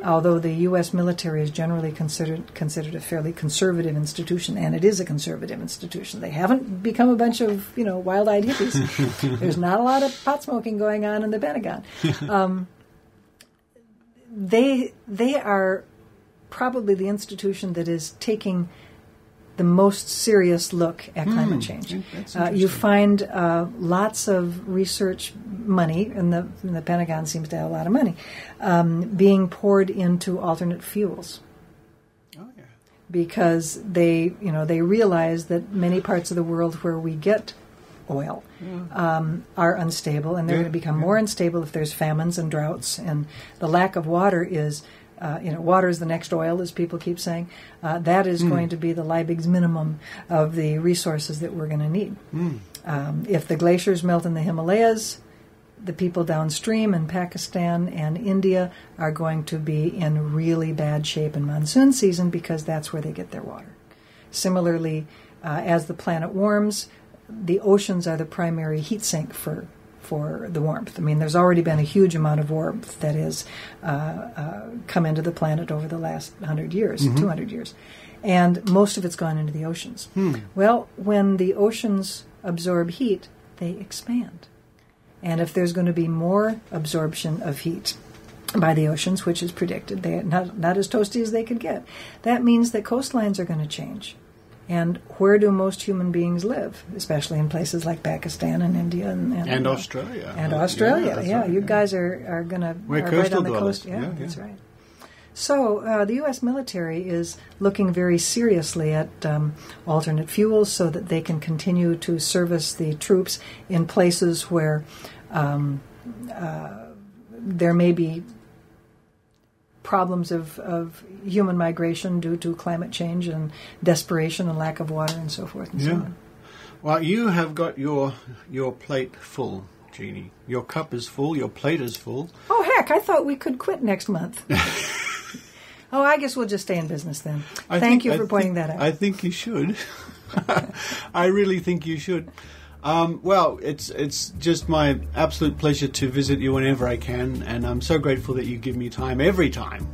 F: although the U.S. military is generally considered a fairly conservative institution, and it is a conservative institution, they haven't become a bunch of wild-eyed hippies. There's not a lot of pot smoking going on in the Pentagon. They are probably the institution that is taking the most serious look at climate change. You find lots of research money, and the Pentagon seems to have a lot of money, being poured into alternate fuels. Oh, yeah. Because they realize that many parts of the world where we get oil are unstable, and they're going to become more unstable if there's famines and droughts, and the lack of water is water is the next oil, as people keep saying. That is going to be the Liebig's minimum of the resources that we're going to need. If the glaciers melt in the Himalayas, the people downstream in Pakistan and India are going to be in really bad shape in monsoon season because that's where they get their water. Similarly, as the planet warms, the oceans are the primary heat sink for the warmth. I mean, there's already been a huge amount of warmth that has come into the planet over the last 100 years, 200 years. And most of it's gone into the oceans. Well, when the oceans absorb heat, they expand. And if there's going to be more absorption of heat by the oceans, which is predicted, they're not as toasty as they could get, that means that coastlines are going to change. And where do most human beings live, especially in places like Pakistan and India and
B: Australia?
F: And Australia,
B: yeah.
F: Right, you guys are going to right on the coast. Yeah, that's right. So the U.S. military is looking very seriously at alternate fuels so that they can continue to service the troops in places where there may be problems of human migration due to climate change and desperation and lack of water and so forth and so on.
B: Well, you have got your plate full, Jeannie. Your cup is full, your plate is full.
F: Oh, heck, I thought we could quit next month. Oh, I guess we'll just stay in business then. Thank you for pointing that out.
B: I think you should. I really think you should. Well, it's just my absolute pleasure to visit you whenever I can, and I'm so grateful that you give me time every time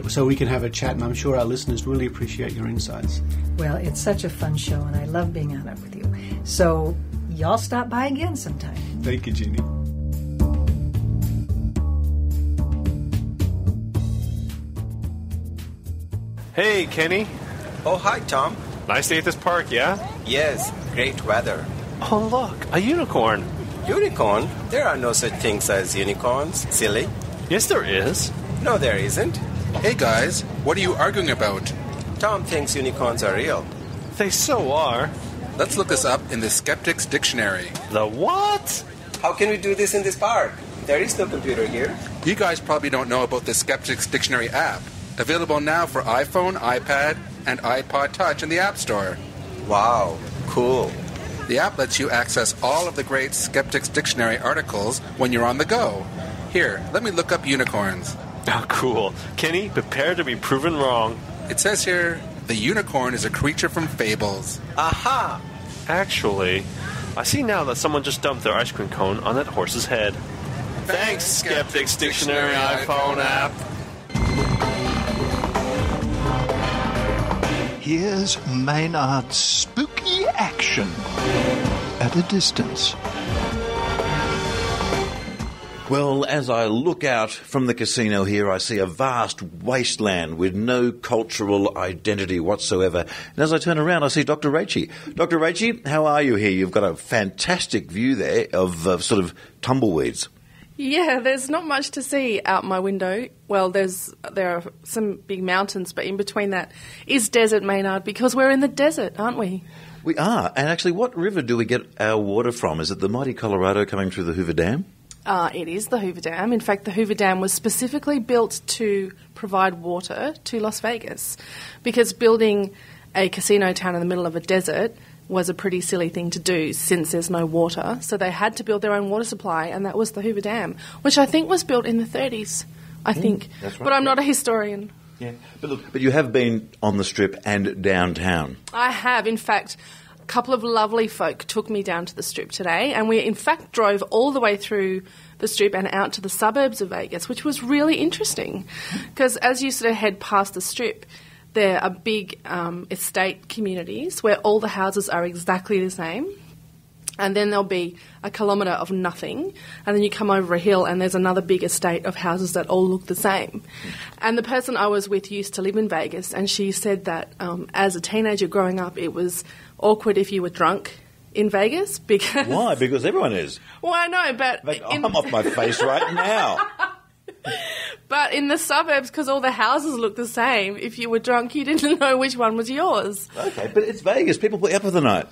B: so we can have a chat, and I'm sure our listeners really appreciate your insights.
F: Well, it's such a fun show, and I love being on it with you. So y'all stop by again sometime.
B: Thank you, Jeannie.
G: Hey, Kenny.
H: Oh, hi, Tom.
G: Nice day at this park, yeah?
H: Yes, great weather.
G: Oh, look, a unicorn.
H: Unicorn? There are no such things as unicorns, silly.
G: Yes, there is.
H: No, there isn't.
I: Hey, guys, what are you arguing about?
H: Tom thinks unicorns are real.
G: They so are.
I: Let's look this up in the Skeptics Dictionary.
G: The what?
H: How can we do this in this park? There is no computer here.
I: You guys probably don't know about the Skeptics Dictionary app. Available now for iPhone, iPad, and iPod Touch in the App Store.
H: Wow, cool.
I: The app lets you access all of the great Skeptics Dictionary articles when you're on the go. Here, let me look up unicorns.
G: Oh, cool. Kenny, prepare to be proven wrong.
I: It says here, the unicorn is a creature from fables.
H: Aha!
G: Actually, I see now that someone just dumped their ice cream cone on that horse's head. Thanks, Skeptics Dictionary iPhone app.
J: Here's Maynard's spooky action at a distance.
K: Well, as I look out from the casino here, I see a vast wasteland with no cultural identity whatsoever. And as I turn around, I see Dr. Rachie. Dr. Rachie, how are you here? You've got a fantastic view there of sort of tumbleweeds.
L: Yeah, there's not much to see out my window. Well, there are some big mountains, but in between that is desert, Maynard, because we're in the desert, aren't we?
K: We are. And actually, what river do we get our water from? Is it the mighty Colorado coming through the Hoover Dam?
L: It is the Hoover Dam. In fact, the Hoover Dam was specifically built to provide water to Las Vegas because building a casino town in the middle of a desert was a pretty silly thing to do since there's no water. So they had to build their own water supply, and that was the Hoover Dam, which I think was built in the 30s, I think.
K: That's right.
L: But I'm not a historian.
K: Yeah, but you have been on the Strip and downtown.
L: I have. In fact, a couple of lovely folk took me down to the Strip today, and we in fact drove all the way through the Strip and out to the suburbs of Vegas, which was really interesting. Because as you sort of head past the Strip, there are big estate communities where all the houses are exactly the same. And then there'll be a kilometre of nothing, and then you come over a hill and there's another big estate of houses that all look the same. And the person I was with used to live in Vegas, and she said that as a teenager growing up, it was awkward if you were drunk in Vegas. Because
K: Why? Because everyone is.
L: Well, I know, but...
K: I'm off my face right now.
L: But in the suburbs, because all the houses look the same, if you were drunk, you didn't know which one was yours.
K: Okay, but it's Vegas. People play up for the night.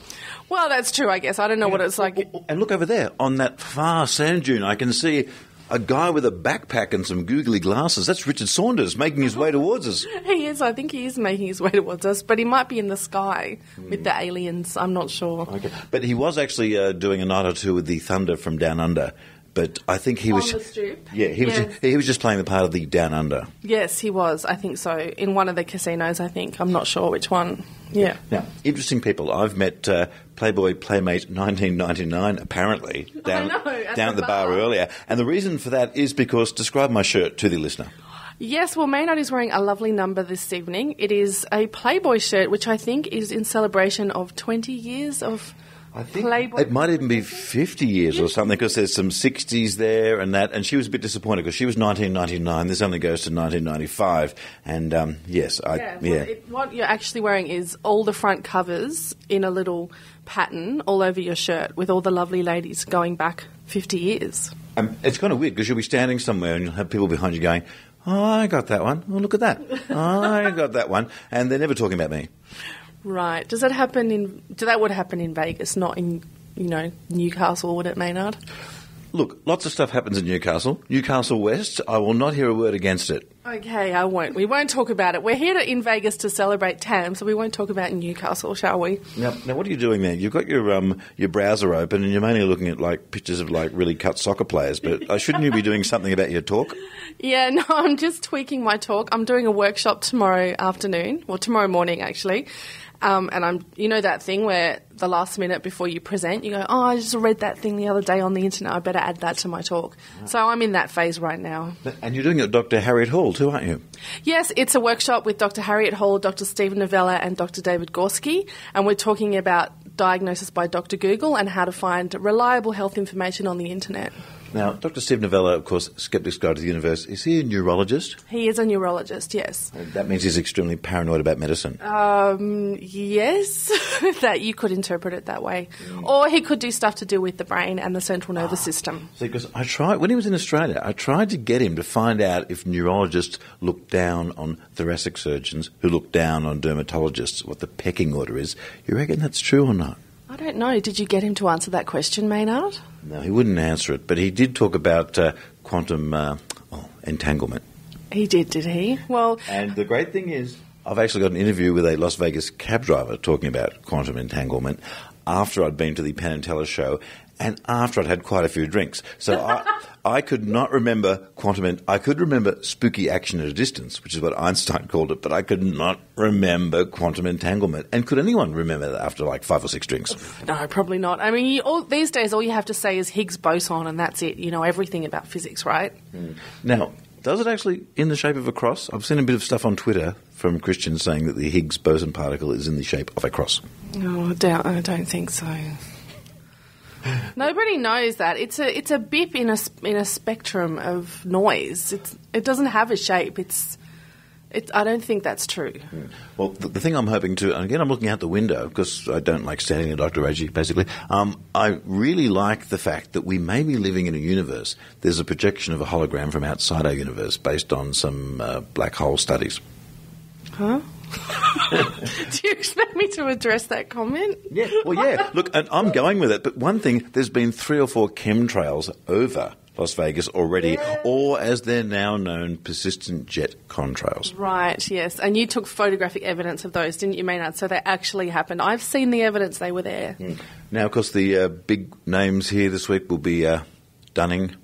L: Well, that's true, I guess. I don't know what it's like.
K: And look over there, on that far sand dune, I can see a guy with a backpack and some googly glasses. That's Richard Saunders making his way towards us.
L: He is. I think he is making his way towards us, but he might be in the sky with the aliens. I'm not sure.
K: Okay. But he was actually doing a night or two with the Thunder from Down Under. But I think he was...
L: On the Strip?
K: Yeah, he was just playing the part of the Down Under.
L: Yes, he was. I think so. In one of the casinos, I think. I'm not sure which one. Yeah.
K: Now, interesting people. I've met Playboy Playmate 1999, apparently, down at the bar earlier. And the reason for that is because... Describe my shirt to the listener.
L: Yes, well, Maynard is wearing a lovely number this evening. It is a Playboy shirt, which I think is in celebration of 20 years of...
K: I think
L: Playboy.
K: It might even be 50 years or something, because there's some 60s there and that. And she was a bit disappointed because she was 1999. This only goes to 1995. And yes,
L: what you're actually wearing is all the front covers in a little pattern all over your shirt with all the lovely ladies going back 50 years.
K: It's kind of weird because you'll be standing somewhere and you'll have people behind you going, "Oh, I got that one. Oh, look at that. Oh, I got that one." And they're never talking about me.
L: Right. That would happen in Vegas, not in, Newcastle, would it, Maynard?
K: Look, lots of stuff happens in Newcastle. Newcastle West, I will not hear a word against it.
L: Okay, I won't. We won't talk about it. We're here in Vegas to celebrate TAM, so we won't talk about Newcastle, shall we?
K: Now, what are you doing there? You've got your browser open and you're mainly looking at pictures of really cut soccer players, but shouldn't you be doing something about your talk?
L: Yeah, no, I'm just tweaking my talk. I'm doing a workshop tomorrow morning actually. And I'm, that thing where the last minute before you present, you go, "Oh, I just read that thing the other day on the internet. I better add that to my talk." So I'm in that phase right now.
K: And you're doing it with Dr. Harriet Hall too, aren't you?
L: Yes, it's a workshop with Dr. Harriet Hall, Dr. Stephen Novella and Dr. David Gorski. And we're talking about diagnosis by Dr. Google and how to find reliable health information on the internet.
K: Now, Dr. Steve Novella, of course, Skeptics Guide to the Universe, is he a neurologist?
L: He is a neurologist, yes.
K: That means he's extremely paranoid about medicine.
L: Yes, that you could interpret it that way. Or he could do stuff to do with the brain and the central nervous system.
K: See, because when he was in Australia, I tried to get him to find out if neurologists look down on thoracic surgeons who look down on dermatologists, what the pecking order is. You reckon that's true or not?
L: I don't know. Did you get him to answer that question, Maynard?
K: No, he wouldn't answer it, but he did talk about quantum entanglement.
L: He did he? Well...
K: And the great thing is, I've actually got an interview with a Las Vegas cab driver talking about quantum entanglement after I'd been to the Penn and Teller show and after I'd had quite a few drinks. So I could not remember I could remember spooky action at a distance, which is what Einstein called it, but I could not remember quantum entanglement. And could anyone remember that after 5 or 6 drinks?
L: No, probably not. I mean, these days all you have to say is Higgs boson and that's it. You know everything about physics, right?
K: Now, does it actually in the shape of a cross? I've seen a bit of stuff on Twitter from Christians saying that the Higgs boson particle is in the shape of a cross.
L: No, I don't think so. Nobody knows that. It's a bip in a spectrum of noise. It doesn't have a shape. I don't think that's true.
K: Well, the thing I'm hoping to, and again I'm looking out the window because I don't like standing in Dr. Rachie, basically. I really like the fact that we may be living in a universe. There's a projection of a hologram from outside our universe based on some black hole studies.
L: Huh? Do you expect me to address that comment?
K: Yeah. Well, yeah. Look, and I'm going with it. But one thing, there's been 3 or 4 chemtrails over Las Vegas already, or as they're now known, persistent jet contrails.
L: Right, yes. And you took photographic evidence of those, didn't you, Maynard? So they actually happened. I've seen the evidence. They were there.
K: Mm. Now, of course, the big names here this week will be Dunning.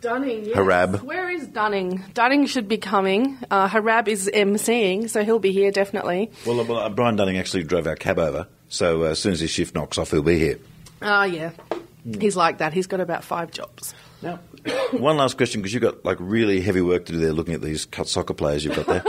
L: Dunning, yes.
K: Harab.
L: Where is Dunning? Dunning should be coming. Harab is emceeing, so he'll be here definitely.
K: Well, Brian Dunning actually drove our cab over, so as soon as his shift knocks off, he'll be here.
L: Oh, yeah. He's like that. He's got about 5 jobs.
K: Now, one last question, because you've got like really heavy work to do there looking at these soccer players you've got there.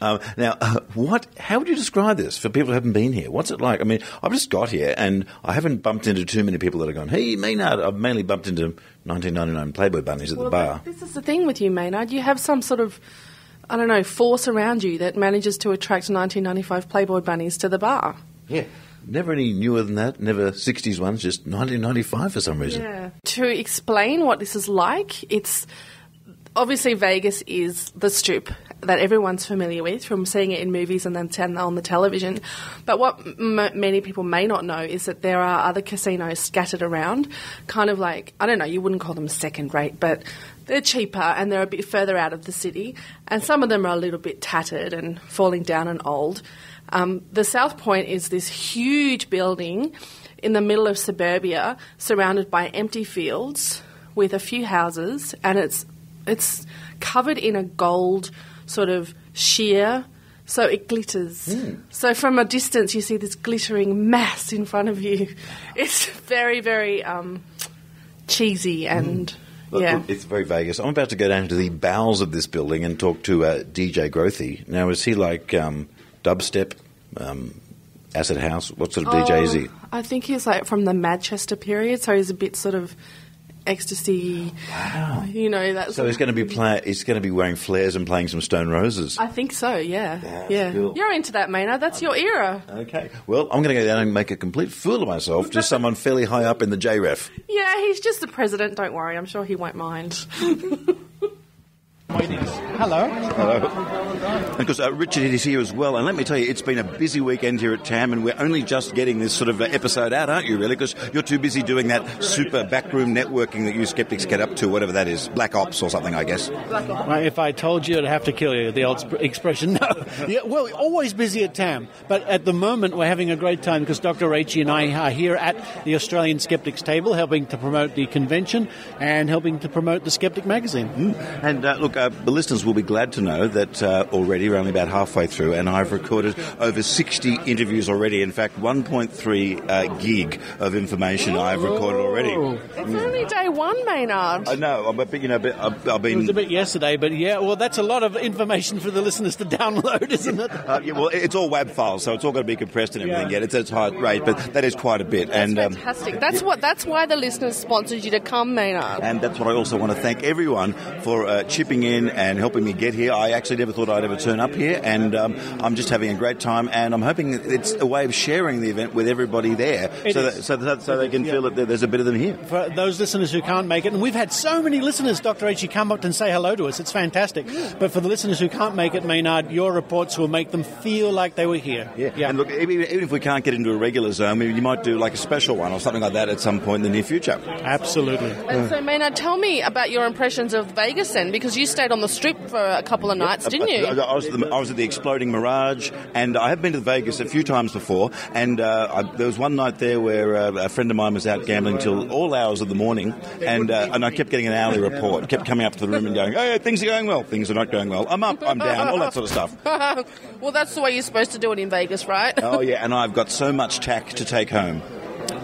K: How would you describe this for people who haven't been here? What's it like? I mean, I've just got here and I haven't bumped into too many people that have gone, hey, Maynard. I've mainly bumped into 1999 Playboy bunnies at the bar.
L: This is the thing with you, Maynard. You have some sort of, I don't know, force around you that manages to attract 1995 Playboy bunnies to the bar.
K: Yeah. Never any newer than that, never 60s ones, just 1995 for some reason.
L: Yeah. To explain what this is like, it's obviously Vegas is the Strip that everyone's familiar with from seeing it in movies and then on the television. But what many people may not know is that there are other casinos scattered around, kind of like, I don't know, you wouldn't call them second rate, but they're cheaper and they're a bit further out of the city. And some of them are a little bit tattered and falling down and old. The South Point is this huge building in the middle of suburbia surrounded by empty fields with a few houses, and it's covered in a gold sort of sheer, so it glitters. So from a distance you see this glittering mass in front of you. It's very, very cheesy and... Yeah.
K: Look, it's very Vegas. I'm about to go down to the bowels of this building and talk to DJ Grothy. Now, is he like dubstep, acid house? What sort of DJ is he?
L: I think he's like from the Manchester period, so he's a bit sort of ecstasy.
K: Wow.
L: You know that.
K: So he's going to be he's going to be wearing flares and playing some Stone Roses.
L: I think so. Yeah.
K: Yeah. Cool.
L: You're into that, Maynard. That's your era.
K: Okay. Well, I'm going to go down and make a complete fool of myself to someone fairly high up in the JREF.
L: Yeah, he's just the president. Don't worry. I'm sure he won't mind.
M: Hello.
K: And of course, Richard is here as well. And let me tell you, it's been a busy weekend here at TAM, and we're only just getting this sort of episode out, aren't you, really? Because you're too busy doing that super backroom networking that you skeptics get up to, whatever that is. Black Ops or something, I guess.
M: Well, if I told you, I'd have to kill you, the old expression. No. Yeah, well, always busy at TAM. But at the moment, we're having a great time because Dr. Rachie and I are here at the Australian Skeptics table, helping to promote the convention and helping to promote the Skeptic magazine.
K: And look, the listeners will be glad to know that already we're only about halfway through, and I've recorded over 60 interviews already. In fact, 1.3 gig of information I've recorded already.
L: It's only day one, Maynard.
K: I know, but you know, I've been...
M: It was a bit yesterday, but yeah, well, that's a lot of information for the listeners to download, isn't it?
K: Yeah, well, it's all WAV files, so it's all got to be compressed and everything. Yeah, it's high rate, but that is quite a bit.
L: That's fantastic. That's why the listeners sponsored you to come, Maynard.
K: And that's what I also want to thank everyone for chipping in and helping me get here. I actually never thought I'd ever turn up here, and I'm just having a great time, and I'm hoping it's a way of sharing the event with everybody there, so they can feel that there's a bit of them here.
M: For those listeners who can't make it, and we've had so many listeners, Dr. H, come up and say hello to us. It's fantastic. But for the listeners who can't make it, Maynard, your reports will make them feel like they were here.
K: Yeah. And look, even if we can't get into a regular zone, you might do like a special one or something like that at some point in the near future.
M: Absolutely.
L: And so, Maynard, tell me about your impressions of Vegas then, because you stayed on the Strip for a couple of nights, didn't you?
K: I was at the Exploding Mirage, and I have been to Vegas a few times before, and there was one night there where a friend of mine was out gambling till all hours of the morning, and I kept getting an hourly report, kept coming up to the room and going, oh, things are going well, things are not going well, I'm up, I'm down, all that sort of stuff.
L: Well, that's the way you're supposed to do it in Vegas, right?
K: Oh, yeah, and I've got so much tack to take home.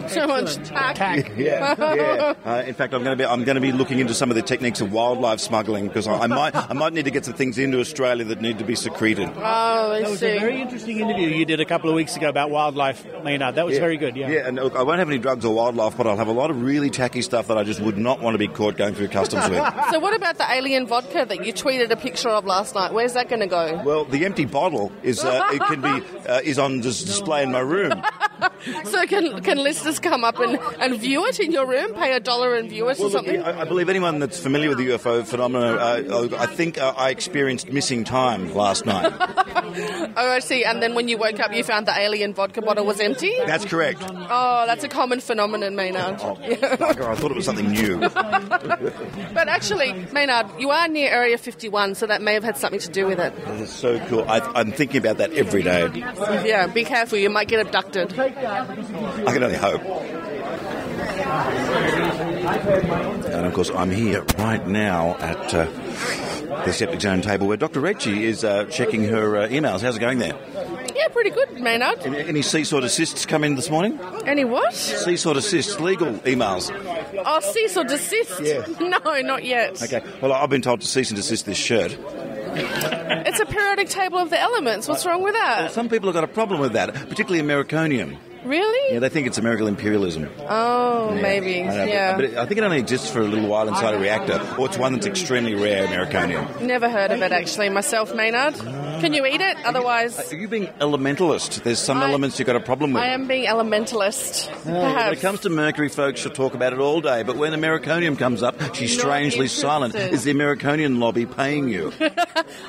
L: So much tack.
K: Yeah. In fact, I'm going to be looking into some of the techniques of wildlife smuggling, because I might need to get some things into Australia that need to be secreted.
L: Oh, I see.
M: That was a very interesting interview you did a couple of weeks ago about wildlife, Maynard. That was very good. Yeah.
K: And look, I won't have any drugs or wildlife, but I'll have a lot of really tacky stuff that I just would not want to be caught going through customs with.
L: So what about the alien vodka that you tweeted a picture of last night? Where's that going to go?
K: Well, the empty bottle is on display in my room.
L: So can listeners come up and view it in your room, pay $1 and view it or something?
K: Look, I believe anyone that's familiar with the UFO phenomena, I think I experienced missing time last night.
L: Oh, I see. And then when you woke up, you found the alien vodka bottle was empty?
K: That's correct.
L: Oh, that's a common phenomenon, Maynard.
K: Bugger, I thought it was something new.
L: But actually, Maynard, you are near Area 51, so that may have had something to do with it.
K: This is so cool. I'm thinking about that every day.
L: Yeah, be careful. You might get abducted.
K: I can only hope. And of course, I'm here right now at the Skeptic Zone table where Dr Rachie is checking her emails. How's it going there?
L: Yeah, pretty good, Maynard.
K: Any cease-or desists come in this morning?
L: Any what?
K: Cease-or desists, legal emails.
L: Oh, cease or desist?
K: Yeah.
L: No, not yet.
K: Okay, well, I've been told to cease and desist this shirt.
L: It's a periodic table of the elements. What's wrong with that?
K: Well, some people have got a problem with that, particularly Americonium.
L: Really?
K: Yeah, they think it's American imperialism.
L: Oh, yeah. Maybe, yeah.
K: But I think it only exists for a little while inside a reactor, or it's one that's extremely rare, Americonium.
L: Never heard of it, actually, myself, Maynard. Can you eat it? Otherwise...
K: Are you being elementalist? There's some elements you've got a problem with.
L: I am being elementalist, perhaps.
K: When it comes to mercury, folks, she'll talk about it all day, but when Americonium comes up, she's strangely silent. Is the Americonian lobby paying you?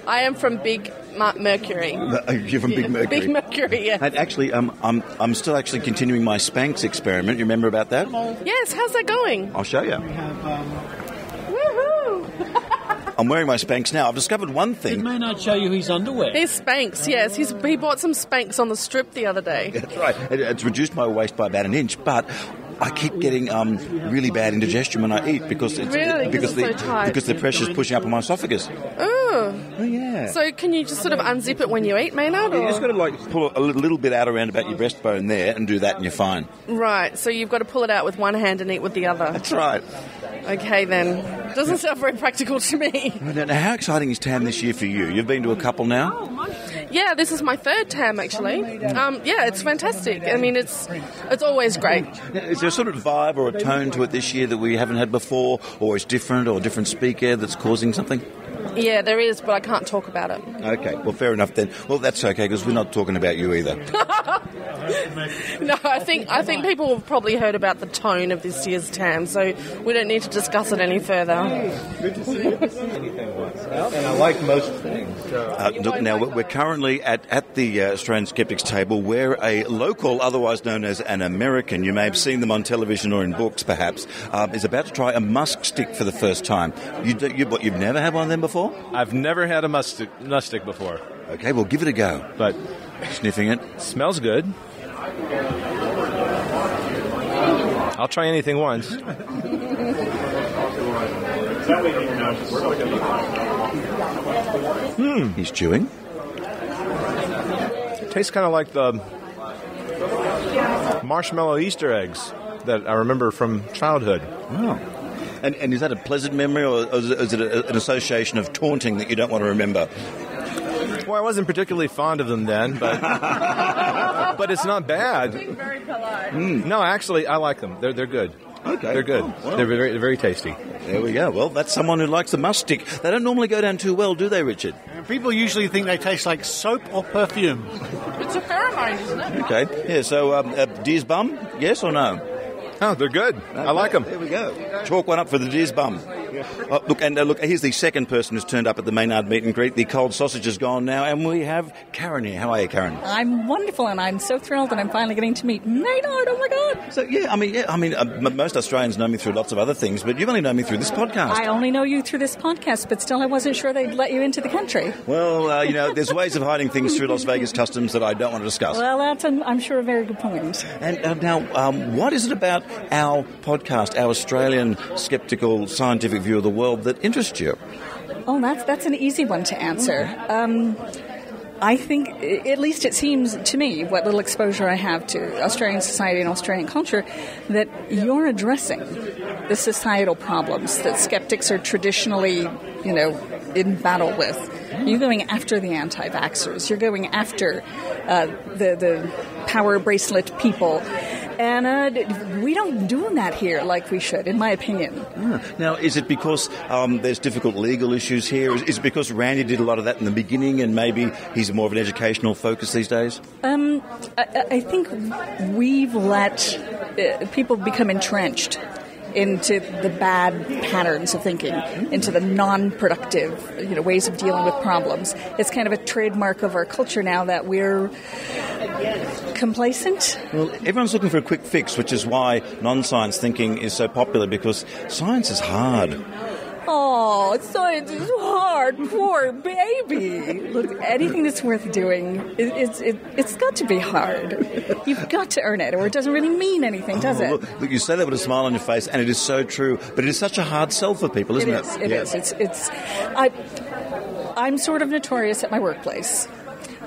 L: I am from Big Mercury.
K: You're from Big Mercury?
L: Big Mercury, yeah.
K: And actually, I'm still actually continuing my Spanx experiment. You remember about that?
L: Yes, how's that going?
K: I'll show you.
L: Woohoo!
K: I'm wearing my Spanx now. I've discovered one thing.
M: Did Maynard show you his underwear?
L: His Spanx, yes. He bought some Spanx on the strip the other day.
K: That's right. It's reduced my waist by about an inch, but I keep getting really bad indigestion when I eat because the pressure's pushing up on my esophagus.
L: Oh,
K: yeah.
L: So can you just sort of unzip it when you eat, Maynard?
K: You just got to pull a little bit out around about your breastbone there and do that, and you're fine.
L: Right. So you've got to pull it out with one hand and eat with the other.
K: That's right.
L: Okay, then. Doesn't sound very practical to me.
K: Now, how exciting is TAM this year for you? You've been to a couple now?
L: Yeah, this is my third TAM, actually. Yeah, it's fantastic. I mean, it's always great.
K: Is there a sort of vibe or a tone to it this year that we haven't had before, or it's different, or a different speaker that's causing something?
L: Yeah, there is, but I can't talk about it.
K: Okay, well, fair enough then. Well, that's okay, because we're not talking about you either.
L: No, I think people have probably heard about the tone of this year's TAM, so we don't need to discuss it any further.
N: Good to see you. And I like most things.
K: Look, now, we're currently at the Australian Skeptics table where a local, otherwise known as an American, you may have seen them on television or in books perhaps, is about to try a Musk Stick for the first time. You've never had one of them before?
N: I've never had a Musk Stick before.
K: Okay, well, give it a go.
N: But
K: sniffing it.
N: Smells good. I'll try anything once.
K: He's chewing.
N: Tastes kind of like the marshmallow Easter eggs that I remember from childhood.
K: Oh. And is that a pleasant memory, or is it an association of taunting that you don't want to remember?
N: Well, I wasn't particularly fond of them then, but but it's not bad.
L: Being very polite.
N: No, actually, I like them. They're good.
K: Okay.
N: They're good.
K: Well.
N: They're very, very tasty.
K: There we go. Well, that's someone who likes the Musk Stick. They don't normally go down too well, do they, Richard?
M: People usually think they taste like soap or perfume.
L: It's a pheromone, isn't it?
K: Okay. Yeah, so deer's bum, yes or no?
N: Oh, they're good. I like them.
K: There we go. Chalk one up for the deer's bum. Look, here's the second person who's turned up at the Maynard meet and greet. The cold sausage is gone now, and we have Karen here. How are you, Karen?
O: I'm wonderful, and I'm so thrilled that I'm finally getting to meet Maynard. Oh my God!
K: So most Australians know me through lots of other things, but you've only known me through this podcast.
O: I only know you through this podcast, but still, I wasn't sure they'd let you into the country.
K: Well, there's ways of hiding things through Las Vegas customs that I don't want to discuss.
O: Well, that's, I'm sure, a very good point.
K: And now, what is it about our podcast, our Australian skeptical scientific view of the world, that interests you?
O: Oh, that's an easy one to answer. I think, at least it seems to me, what little exposure I have to Australian society and Australian culture, that you're addressing the societal problems that skeptics are traditionally, in battle with. You're going after the anti-vaxxers. You're going after the power bracelet people. And we don't do that here like we should, in my opinion.
K: Now, is it because there's difficult legal issues here? Is it because Randy did a lot of that in the beginning and maybe he's more of an educational focus these days?
O: I think we've let people become entrenched into the bad patterns of thinking, into the non-productive, ways of dealing with problems. It's kind of a trademark of our culture now that we're complacent.
K: Well, everyone's looking for a quick fix, which is why non-science thinking is so popular, because science is hard.
O: Oh, science is hard, poor baby. Look, anything that's worth doing, it's got to be hard. You've got to earn it, or it doesn't really mean anything, does it?
K: Look, you say that with a smile on your face, and it is so true, but it is such a hard sell for people, isn't it?
O: It is. I'm sort of notorious at my workplace,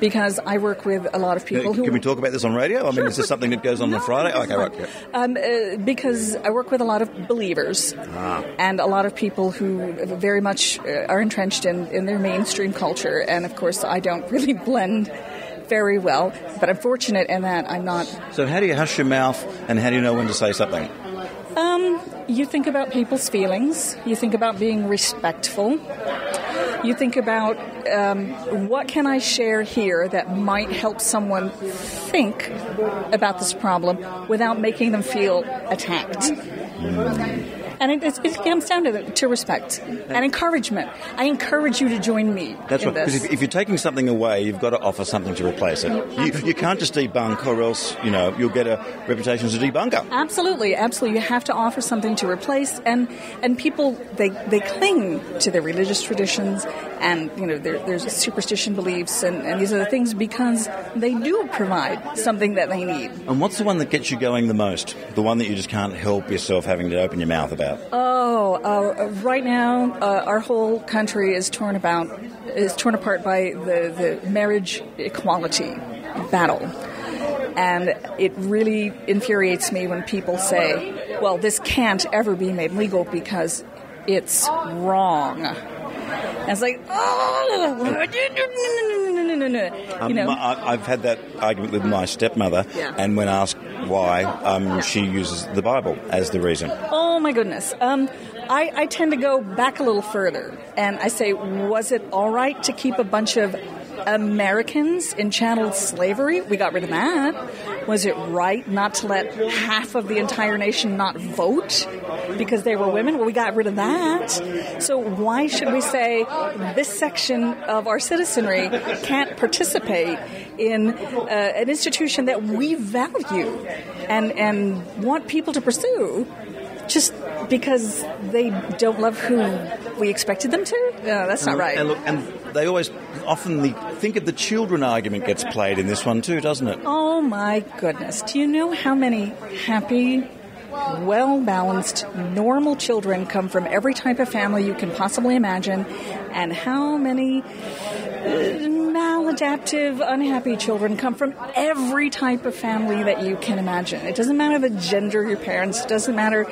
O: because I work with a lot of people who...
K: Can we talk about this on radio? I mean, is this something that goes on Friday? Okay, right.
O: Yeah. Because I work with a lot of believers and a lot of people who very much are entrenched in their mainstream culture. And, of course, I don't really blend very well. But I'm fortunate in that I'm not...
K: So how do you hush your mouth, and how do you know when to say something?
O: You think about people's feelings. You think about being respectful. You think about what can I share here that might help someone think about this problem without making them feel attacked. And it comes down to respect and encouragement. I encourage you to join me.
K: That's
O: in
K: right.
O: this.
K: Because if you're taking something away, you've got to offer something to replace it. You can't just debunk, or else you'll get a reputation as a debunker.
O: Absolutely. You have to offer something to replace, and people they cling to their religious traditions and there's superstition beliefs and these other things because they do provide something that they need.
K: And what's the one that gets you going the most? The one that you just can't help yourself having to open your mouth about?
O: Right now, our whole country is torn apart by the marriage equality battle. And it really infuriates me when people say, well, this can't ever be made legal because it's wrong. And it's like, no.
K: I've had that argument with my stepmother, and when asked why, she uses the Bible as the reason.
O: Oh, my goodness. I tend to go back a little further, and I say, was it all right to keep a bunch of Americans in chattel slavery? We got rid of that. Was it right not to let half of the entire nation not vote because they were women? Well, we got rid of that. So why should we say this section of our citizenry can't participate in an institution that we value and want people to pursue just because they don't love who we expected them to? No, that's not right.
K: And they always often think of the children argument gets played in this one too, doesn't it?
O: Oh, my goodness. Do you know how many happy, well-balanced, normal children come from every type of family you can possibly imagine, and how many maladaptive, unhappy children come from every type of family that you can imagine? It doesn't matter the gender of your parents. It doesn't matter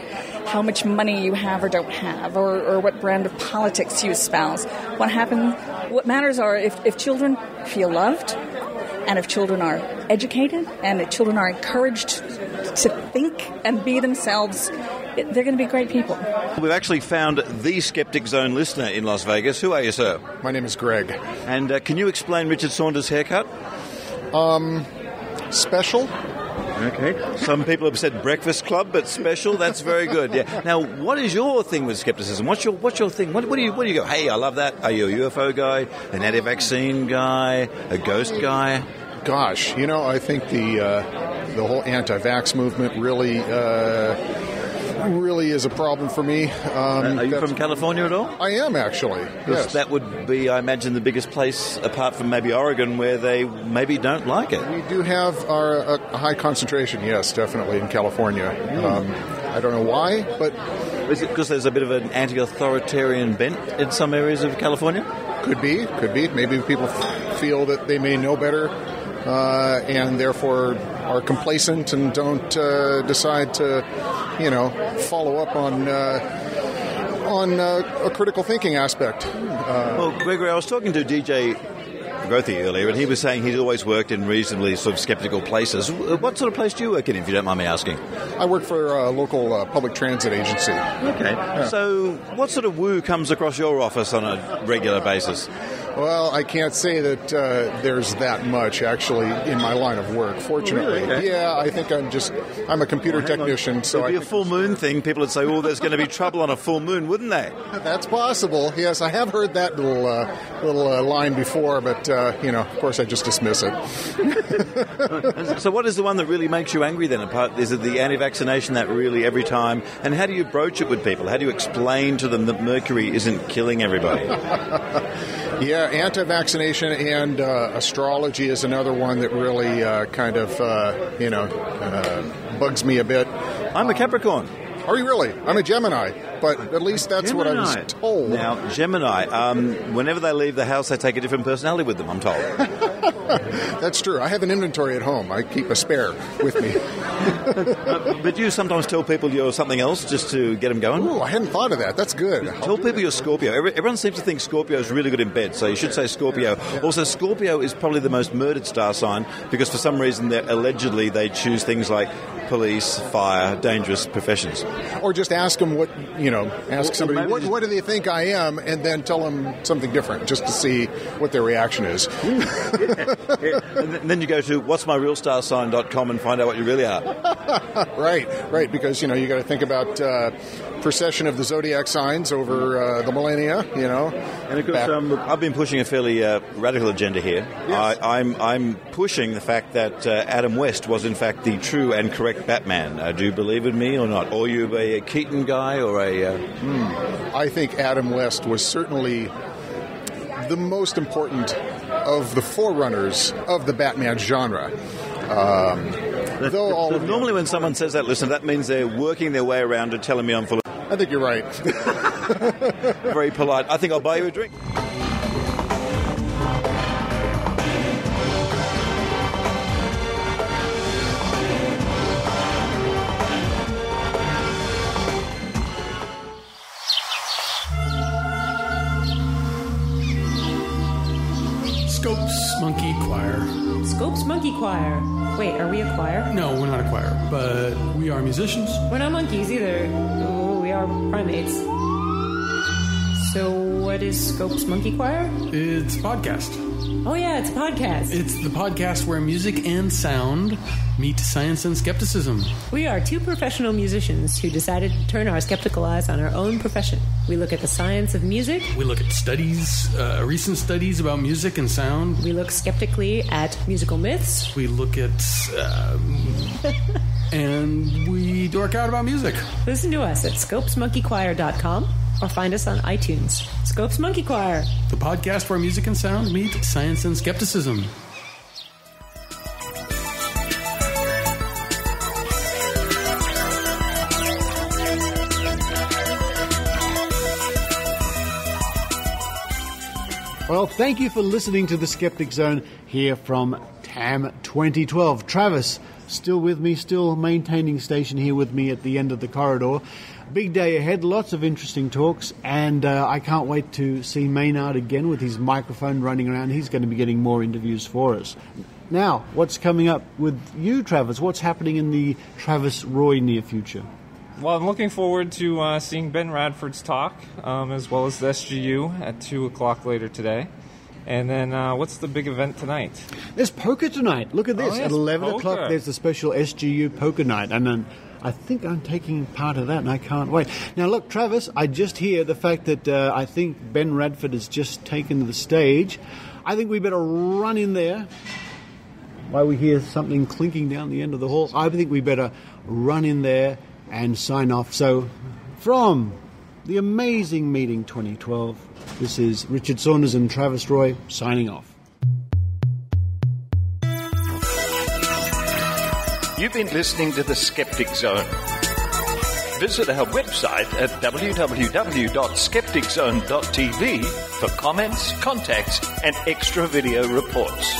O: how much money you have or don't have, or what brand of politics you espouse. What matters are if children feel loved, and if children are educated, and if children are encouraged to think and be themselves, they're going to be great people.
K: We've actually found the Skeptic Zone listener in Las Vegas. Who are you, sir?
P: My name is Greg.
K: And can you explain Richard Saunders' haircut?
P: Special.
K: Okay. Some people have said Breakfast Club, but special. That's very good. Yeah. Now, what is your thing with skepticism? What's your thing? What do you go? Hey, I love that. Are you a UFO guy, an anti-vaccine guy, a ghost guy?
P: Gosh, I think the whole anti-vax movement really is a problem for me.
K: Are you from California at all?
P: I am, actually. Yes.
K: That would be, I imagine, the biggest place, apart from maybe Oregon, where they maybe don't like it.
P: We do have a high concentration, yes, definitely, in California. I don't know why, but...
K: Is it because there's a bit of an anti-authoritarian bent in some areas of California?
P: Could be. Maybe people feel that they may know better and therefore are complacent and don't decide to, follow up on a critical thinking aspect.
K: Well, Gregory, I was talking to DJ Grothy earlier, and he was saying he's always worked in reasonably sort of skeptical places. What sort of place do you work in, if you don't mind me asking?
P: I work for a local public transit agency.
K: Okay. Yeah. So what sort of woo comes across your office on a regular basis?
P: Well, I can't say that there's that much, actually, in my line of work, fortunately.
K: Oh, really?
P: Yeah, I think I'm a computer technician. So
K: it'd be a full moon thing. People would say, there's going to be trouble on a full moon, wouldn't they?
P: That's possible. Yes, I have heard that little line before, but, of course, I just dismiss it.
K: So what is the one that really makes you angry then? Is it the anti-vaccination that really every time? And how do you broach it with people? How do you explain to them that mercury isn't killing everybody?
P: Yeah, anti-vaccination and astrology is another one that really bugs me a bit.
K: I'm a Capricorn.
P: Are you really? I'm a Gemini, but at least that's
K: Gemini.
P: what I was told.
K: Now, Gemini, whenever they leave the house, they take a different personality with them, I'm told.
P: That's true. I have an inventory at home. I keep a spare with me.
K: But you sometimes tell people you're something else just to get them going?
P: Ooh, I hadn't thought of that. That's good.
K: Tell people you're Scorpio. Everyone seems to think Scorpio is really good in bed, so you should say Scorpio. Also, Scorpio is probably the most murdered star sign because for some reason allegedly they choose things like police, fire, dangerous professions.
P: Or just ask them ask somebody, what do they think I am, and then tell them something different just to see what their reaction is.
K: And then you go to whatsmyrealstarsign.com and find out what you really are.
P: Right, because, you got to think about precession of the zodiac signs over the millennia,
K: And of course, I've been pushing a fairly radical agenda here. Yes. I'm pushing the fact that Adam West was, in fact, the true and correct Batman. Do you believe in me or not? Or are you a Keaton guy or a...
P: I think Adam West was certainly the most important of the forerunners of the Batman genre.
K: Normally when someone says that, listen, that means they're working their way around to telling me I'm full of...
P: I think you're right.
K: Very polite. I think I'll buy you a drink.
Q: Scopes Monkey Choir.
R: Scopes Monkey Choir. Wait, are we a choir?
Q: No, we're not a choir, but we are musicians.
R: We're not monkeys either. Oh, we are primates. So what is Scopes Monkey Choir?
Q: It's a podcast.
R: Oh yeah, it's a podcast.
Q: It's the podcast where music and sound meet science and skepticism.
R: We are two professional musicians who decided to turn our skeptical eyes on our own profession. We look at the science of music.
Q: We look at studies, recent studies about music and sound.
R: We look skeptically at musical myths.
Q: We look at... and we dork out about music.
R: Listen to us at scopesmonkeychoir.com or find us on iTunes. Scopes Monkey Choir.
Q: The podcast where music and sound meet science and skepticism.
B: Well, thank you for listening to the Skeptic Zone here from TAM 2012. Travis, still with me, still maintaining station here with me at the end of the corridor. Big day ahead, lots of interesting talks, and I can't wait to see Maynard again with his microphone running around. He's going to be getting more interviews for us. Now, what's coming up with you, Travis? What's happening in the Travis Roy near future?
C: Well, I'm looking forward to seeing Ben Radford's talk, as well as the SGU at 2 o'clock later today. And then what's the big event tonight?
B: There's poker tonight. Look at this.
C: Yes,
B: at 11
C: poker.
B: o'clock, there's the special SGU poker night. And then I think I'm taking part of that, and I can't wait. Now, look, Travis, I just hear the fact that I think Ben Radford has just taken the stage. I think we better run in there. While we hear something clinking down the end of the hall, I think we better run in there and sign off. So, from the amazing meeting 2012, this is Richard Saunders and Travis Roy signing off.
A: You've been listening to the Skeptic Zone. Visit our website at www.skepticzone.tv for comments, contacts, and extra video reports.